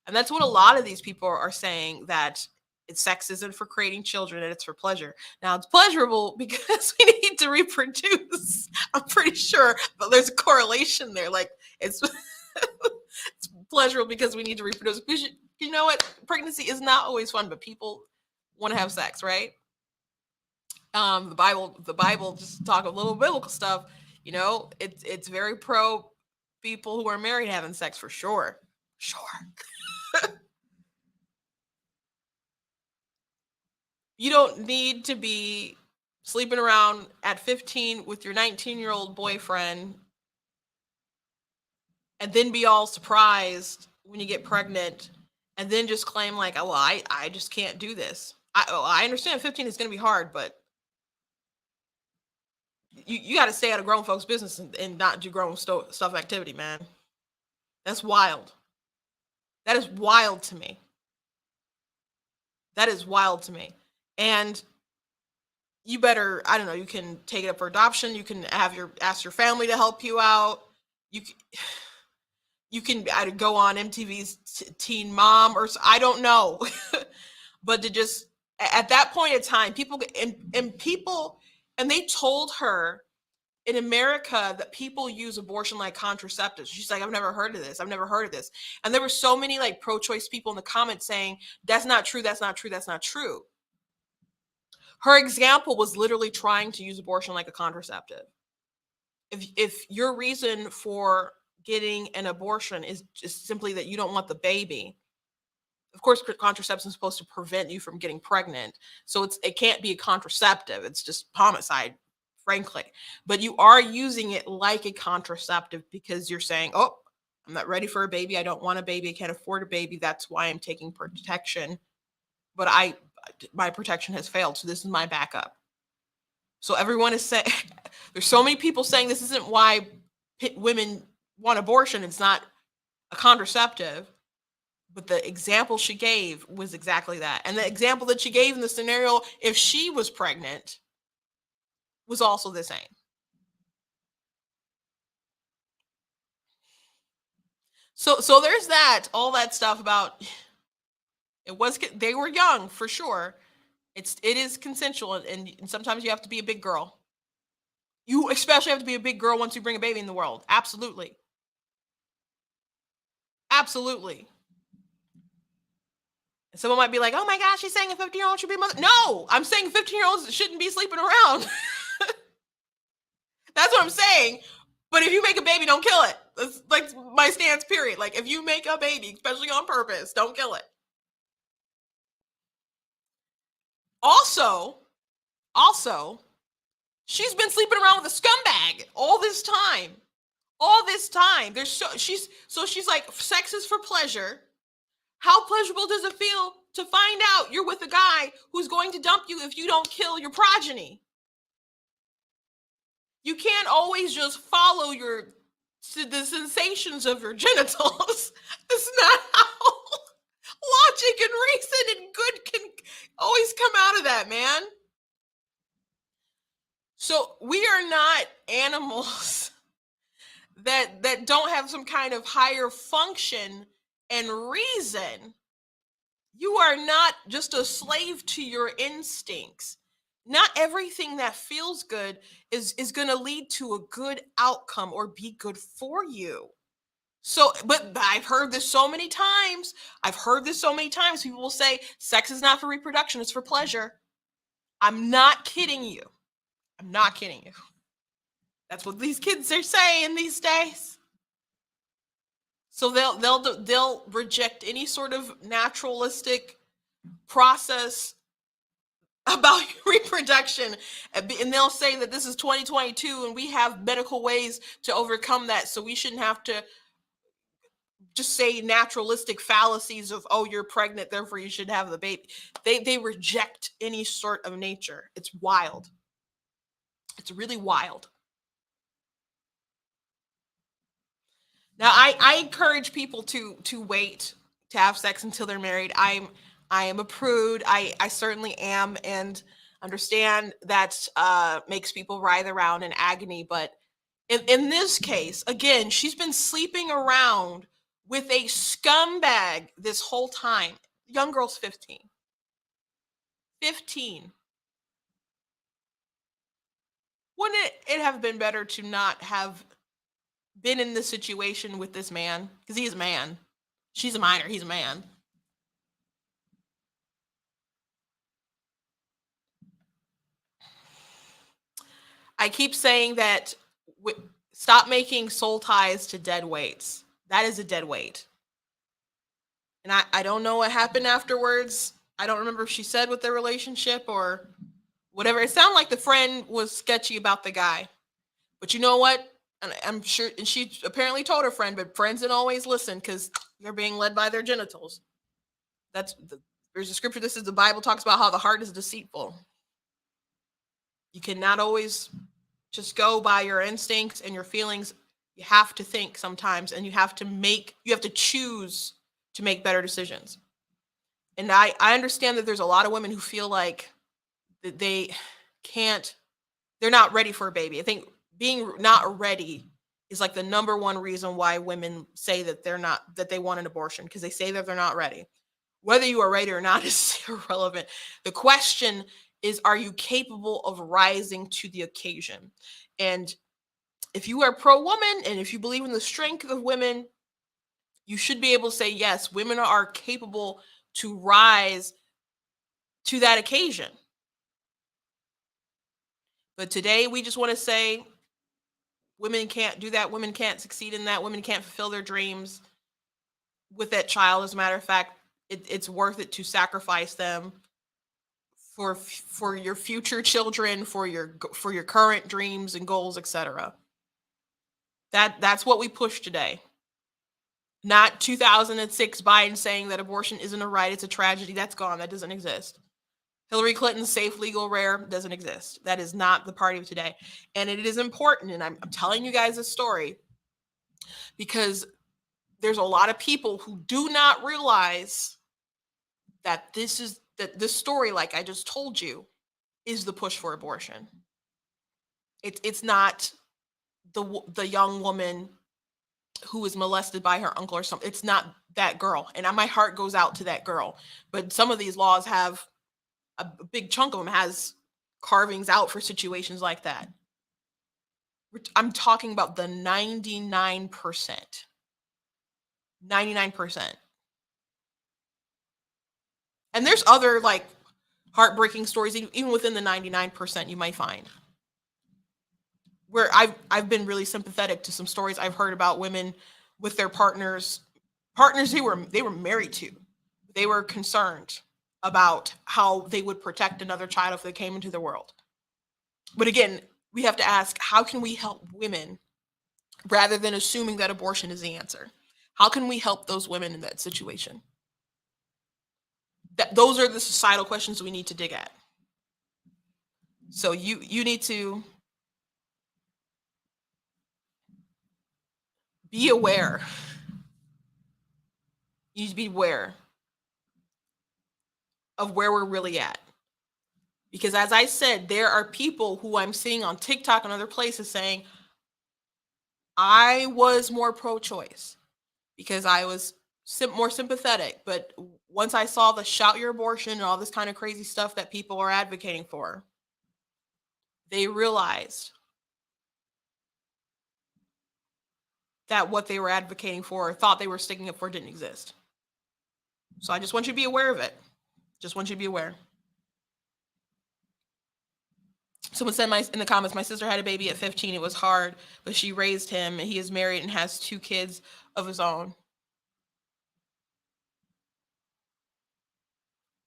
And that's what a lot of these people are saying, that sex isn't for creating children and it's for pleasure. Now, it's pleasurable because we need to reproduce. I'm pretty sure, but there's a correlation there. Like, it's it's pleasurable because we need to reproduce. You know what? Pregnancy is not always fun, but people want to have sex, right? The Bible, just talk a little biblical stuff. You know, it's very pro people who are married having sex, for sure. Sure. You don't need to be sleeping around at 15 with your 19-year-old boyfriend and then be all surprised when you get pregnant and then just claim like, oh, well, I just can't do this. I understand 15 is going to be hard, but you got to stay out of grown folks' business and not do grown stuff activity, man. That's wild. That is wild to me. That is wild to me. And you better, I don't know, you can take it up for adoption. You can ask your family to help you out. You can go on MTV's Teen Mom, or I don't know. But to just, at that point in time, people, and they told her in America that people use abortion like contraceptives. She's like, I've never heard of this. I've never heard of this. And there were so many like pro-choice people in the comments saying, that's not true. That's not true. That's not true. Her example was literally trying to use abortion like a contraceptive. If your reason for getting an abortion is just simply that you don't want the baby, of course, contraception is supposed to prevent you from getting pregnant. So it can't be a contraceptive. It's just homicide, frankly. But you are using it like a contraceptive because you're saying, oh, I'm not ready for a baby. I don't want a baby. I can't afford a baby. That's why I'm taking protection. But my protection has failed. So this is my backup. So everyone is saying, there's so many people saying this isn't why women want abortion. It's not a contraceptive. But the example she gave was exactly that. And the example that she gave in the scenario, if she was pregnant, was also the same. So there's that, all that stuff about, they were young for sure. It is consensual, and sometimes you have to be a big girl. You especially have to be a big girl once you bring a baby in the world. Absolutely. Absolutely. And someone might be like, oh my gosh, she's saying a 15-year-old should be a mother. No, I'm saying 15-year-olds shouldn't be sleeping around. That's what I'm saying. But if you make a baby, don't kill it. That's like my stance, period. Like if you make a baby, especially on purpose, don't kill it. Also, she's been sleeping around with a scumbag all this time. All this time. She's like, sex is for pleasure. How pleasurable does it feel to find out you're with a guy who's going to dump you if you don't kill your progeny? You can't always just follow the sensations of your genitals. It's not how logic and reason and good can always come out of that, man. So we are not animals that don't have some kind of higher function and reason. You are not just a slave to your instincts. Not everything that feels good is going to lead to a good outcome or be good for you. So, but I've heard this so many times. People will say sex is not for reproduction, it's for pleasure. I'm not kidding you. That's what these kids are saying these days. So they'll reject any sort of naturalistic process about reproduction, and they'll say that this is 2022 and we have medical ways to overcome that, so we shouldn't have to just say naturalistic fallacies of, oh, you're pregnant, therefore you should have the baby. They reject any sort of nature. It's wild. It's really wild. Now, I encourage people to wait to have sex until they're married. I am a prude. I certainly am, and understand that makes people writhe around in agony. But in this case, again, she's been sleeping around with a scumbag this whole time. Young girl's 15. 15. Wouldn't it have been better to not have been in this situation with this man? Because he's a man. She's a minor. He's a man. I keep saying that stop making soul ties to dead weights. That is a dead weight. And I don't know what happened afterwards. I don't remember if she said with their relationship or whatever. It sounded like the friend was sketchy about the guy. But you know what? And I'm sure, and she apparently told her friend, but friends don't always listen because they're being led by their genitals. There's a scripture that says the Bible talks about how the heart is deceitful. You cannot always just go by your instincts and your feelings. You have to think sometimes, and you have to choose to make better decisions. And I understand that there's a lot of women who feel like that they're not ready for a baby. I think being not ready is like the number one reason why women say that they want an abortion, because they say that they're not ready. Whether you are ready or not is irrelevant. The question is, are you capable of rising to the occasion? And if you are pro-woman and if you believe in the strength of women, you should be able to say, yes, women are capable to rise to that occasion. But today we just want to say women can't do that. Women can't succeed in that. Women can't fulfill their dreams with that child. As a matter of fact, it's worth it to sacrifice them for your future children, for your current dreams and goals, etc. That's what we push today. Not 2006 Biden saying that abortion isn't a right, it's a tragedy. That's gone. That doesn't exist. Hillary Clinton's safe, legal, rare doesn't exist. That is not the party of today. And it is important, and I'm telling you guys this story because there's a lot of people who do not realize that this story, like I just told you, is the push for abortion. It's not the young woman who was molested by her uncle or something. It's not that girl. And my heart goes out to that girl. But some of these laws have, a big chunk of them has carvings out for situations like that. I'm talking about the 99%. 99%. And there's other like heartbreaking stories, even within the 99% you might find. Where I've been really sympathetic to some stories I've heard about women with their partners they were married to. They were concerned about how they would protect another child if they came into the world. But again, we have to ask, how can we help women rather than assuming that abortion is the answer? How can we help those women in that situation? Those are the societal questions we need to dig at. So you need to be aware. You need to be aware of where we're really at. Because as I said, there are people who I'm seeing on TikTok and other places saying, I was more pro-choice because I was more sympathetic. But once I saw the shout your abortion and all this kind of crazy stuff that people are advocating for, they realized that what they were advocating for or thought they were sticking up for didn't exist. So I just want you to be aware of it. Just want you to be aware. Someone said in the comments, my sister had a baby at 15. It was hard, but she raised him and he is married and has 2 kids of his own.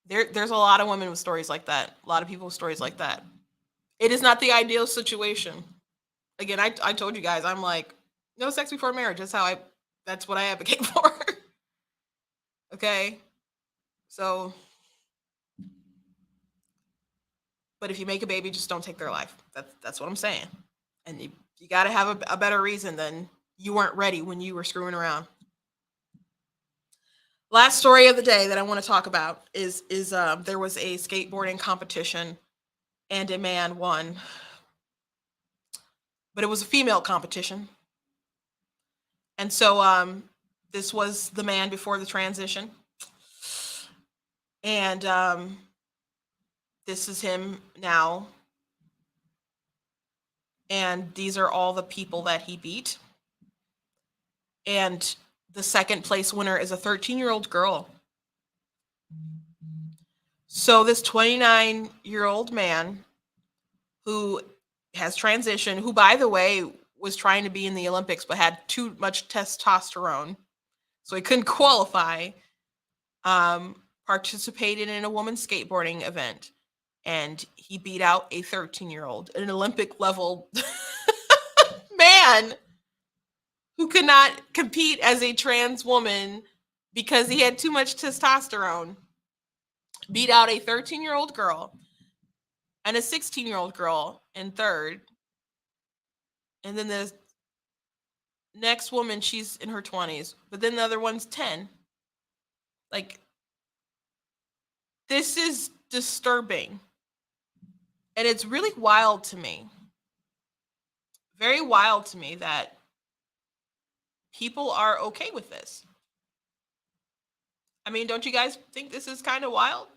There's a lot of women with stories like that. A lot of people with stories like that. It is not the ideal situation. Again, I told you guys, I'm like, no sex before marriage. That's what I advocate for. Okay. So, but if you make a baby, just don't take their life. That's what I'm saying. And you got to have a better reason than you weren't ready when you were screwing around. Last story of the day that I want to talk about is there was a skateboarding competition and a man won, but it was a female competition. And so this was the man before the transition. And this is him now. And these are all the people that he beat. And the second place winner is a 13-year-old girl. So this 29-year-old man who has transitioned, who, by the way, was trying to be in the Olympics but had too much testosterone, so he couldn't qualify, participated in a women's skateboarding event, and he beat out a 13-year-old, an Olympic level man who could not compete as a trans woman because he had too much testosterone. Beat out a 13-year-old girl and a 16-year-old girl in third. And then the next woman, she's in her 20s, but then the other one's 10. Like, this is disturbing. And it's really wild to me. Very wild to me that people are okay with this. I mean, don't you guys think this is kind of wild?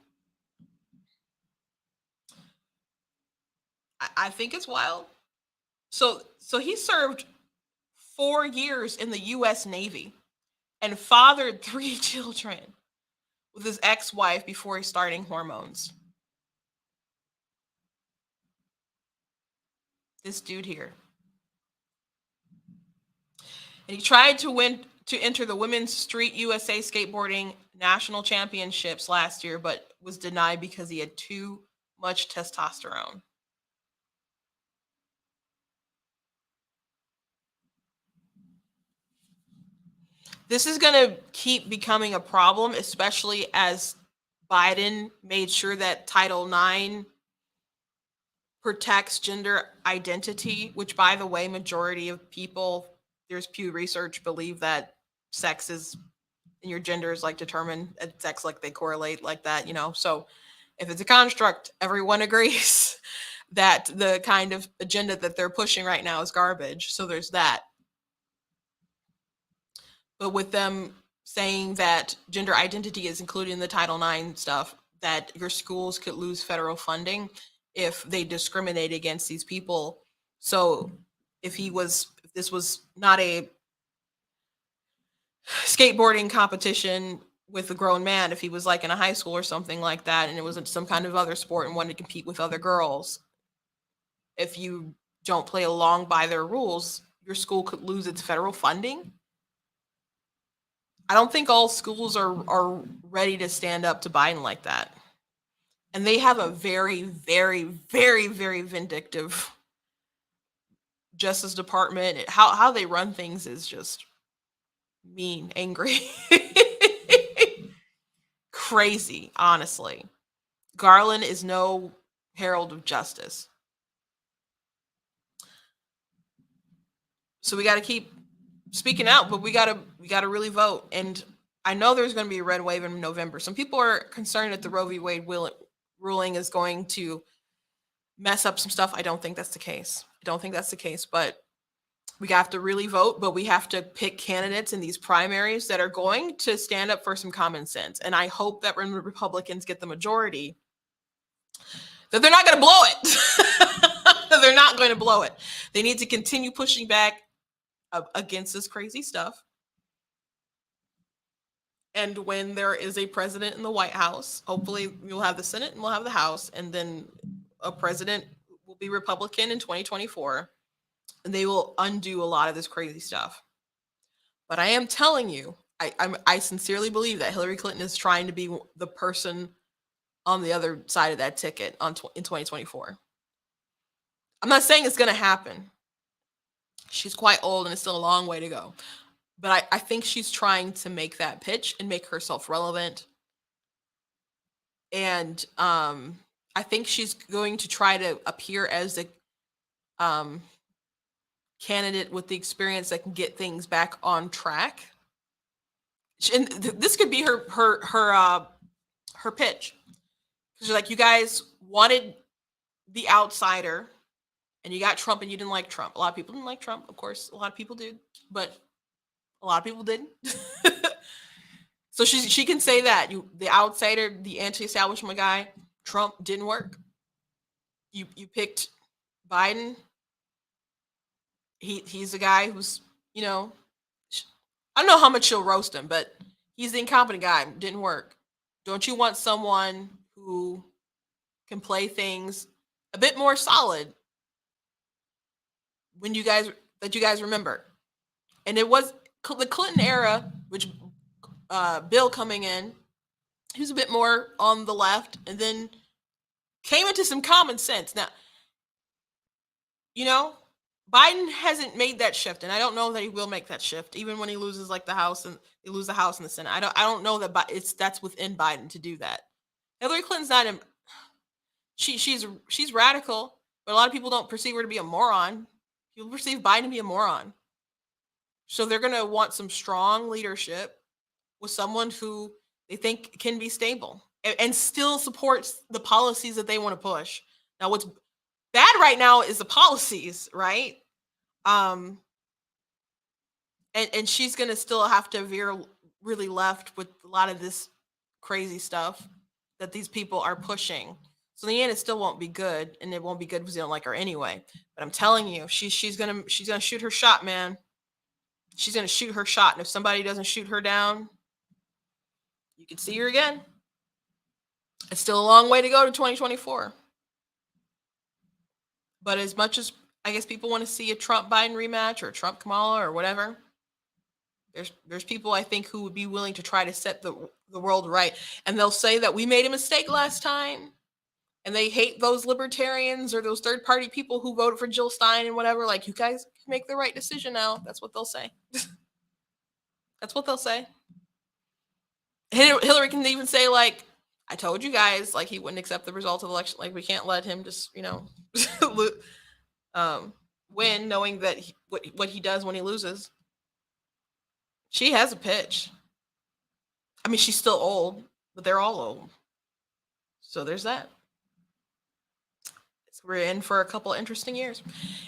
I think it's wild. So he served 4 years in the U.S. Navy and fathered 3 children with his ex-wife before starting hormones. This dude here. And he tried to enter the Women's Street USA Skateboarding National Championships last year, but was denied because he had too much testosterone. This is going to keep becoming a problem, especially as Biden made sure that Title IX protects gender identity, which, by the way, majority of people, there's Pew Research, believe that sex is, and your gender is like determined at sex, like they correlate like that, you know? So if it's a construct, everyone agrees that the kind of agenda that they're pushing right now is garbage. So there's that. But with them saying that gender identity is included in the Title IX stuff, that your schools could lose federal funding if they discriminate against these people. So if this was not a skateboarding competition with a grown man, if he was like in a high school or something like that, and it was some kind of other sport and wanted to compete with other girls, if you don't play along by their rules, your school could lose its federal funding. I don't think all schools are ready to stand up to Biden like that. And they have a very, very, very, very vindictive Justice Department. How they run things is just mean, angry, crazy, honestly. Garland is no herald of justice. So we got to keep speaking out, but we got to really vote. And I know there's going to be a red wave in November. Some people are concerned that the Roe v. Wade ruling is going to mess up some stuff. I don't think that's the case. But we have to really vote, but we have to pick candidates in these primaries that are going to stand up for some common sense. And I hope that when the Republicans get the majority, that they're not going to blow it. They're not going to blow it. They need to continue pushing back against this crazy stuff. And when there is a president in the White House, hopefully we'll have the Senate and we'll have the House, and then a president will be Republican in 2024, and they will undo a lot of this crazy stuff. But I am telling you, I sincerely believe that Hillary Clinton is trying to be the person on the other side of that ticket in 2024. I'm not saying it's going to happen. She's quite old and it's still a long way to go. But I think she's trying to make that pitch and make herself relevant. And I think she's going to try to appear as a candidate with the experience that can get things back on track. And this could be her pitch. Because like, you guys wanted the outsider, and you got Trump, and you didn't like Trump. A lot of people didn't like Trump, of course. A lot of people did, but a lot of people didn't. So she can say that the outsider, the anti-establishment guy, Trump didn't work. You picked Biden. He's a guy who's, I don't know how much she'll roast him, but he's the incompetent guy. Didn't work. Don't you want someone who can play things a bit more solid that you guys remember? And it was the Clinton era, which Bill coming in, he was a bit more on the left, and then came into some common sense. Now, Biden hasn't made that shift, and I don't know that he will make that shift, even when he loses like the House and they lose the House and the Senate. I don't know that that's within Biden to do that. Hillary Clinton's not in. She's radical, but a lot of people don't perceive her to be a moron. People perceive Biden to be a moron. So they're gonna want some strong leadership with someone who they think can be stable and still supports the policies that they want to push. Now, what's bad right now is the policies, right? And she's gonna still have to veer really left with a lot of this crazy stuff that these people are pushing. So in the end, it still won't be good, and it won't be good because they don't like her anyway. But I'm telling you, she's gonna shoot her shot, man. She's gonna shoot her shot, and if somebody doesn't shoot her down, you can see her again. It's still a long way to go to 2024. But as much as I guess people want to see a Trump Biden rematch or Trump Kamala or whatever, there's people I think who would be willing to try to set the world right. And they'll say that we made a mistake last time. And they hate those libertarians or those third party people who voted for Jill Stein and whatever. Like, you guys can make the right decision now. That's what they'll say. That's what they'll say. Hillary can even say, like, I told you guys, like, he wouldn't accept the results of the election. Like, we can't let him just, win, knowing that what he does when he loses. She has a pitch. I mean, she's still old, but they're all old. So there's that. We're in for a couple of interesting years.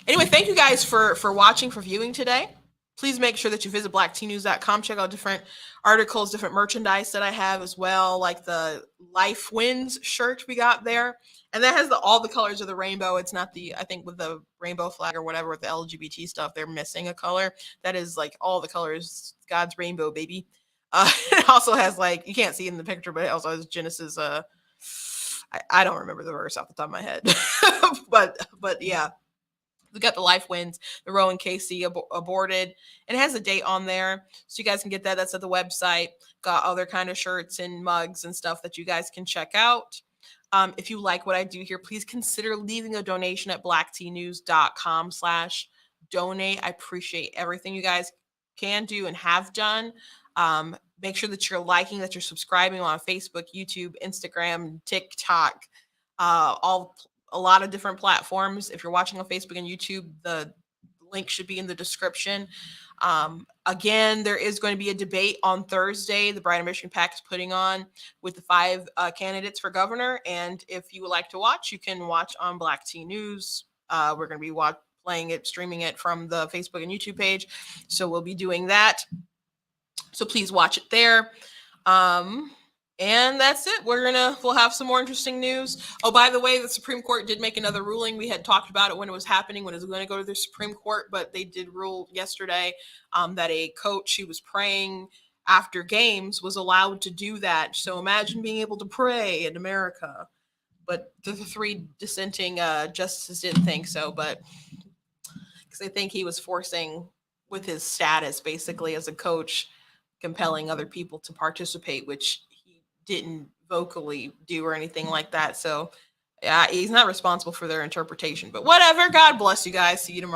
Anyway, thank you guys for watching, for viewing today. Please make sure that you visit blacktnews.com. Check out different articles, different merchandise that I have as well, like the Life Wins shirt we got there. And that has all the colors of the rainbow. It's not I think with the rainbow flag or whatever with the LGBT stuff, they're missing a color. That is like all the colors, God's rainbow, baby. It also has, like, you can't see it in the picture, but it also has Genesis. I don't remember the verse off the top of my head, but yeah, we got the Life Wins, the Roe and Casey aborted, and it has a date on there, so you guys can get that. That's at the website. Got other kind of shirts and mugs and stuff that you guys can check out. If you like what I do here, please consider leaving a donation at blacktnews.com/donate. I appreciate everything you guys can do and have done. Make sure that you're liking, that you're subscribing on Facebook, YouTube, Instagram, TikTok, a lot of different platforms. If you're watching on Facebook and YouTube, the link should be in the description. Again, there is going to be a debate on Thursday. The Bride of Michigan PAC is putting on with the 5 candidates for governor. And if you would like to watch, you can watch on Black T News. We're going to be playing it, streaming it from the Facebook and YouTube page. So we'll be doing that. So please watch it there. And that's it. We'll have some more interesting news. Oh, by the way, the Supreme Court did make another ruling. We had talked about it when it was happening, when it was going to go to the Supreme Court, but they did rule yesterday that a coach who was praying after games was allowed to do that. So imagine being able to pray in America. But the 3 dissenting justices didn't think so, but because they think he was forcing, with his status basically as a coach, compelling other people to participate, which he didn't vocally do or anything like that. So yeah, he's not responsible for their interpretation, but whatever. God bless you guys. See you tomorrow.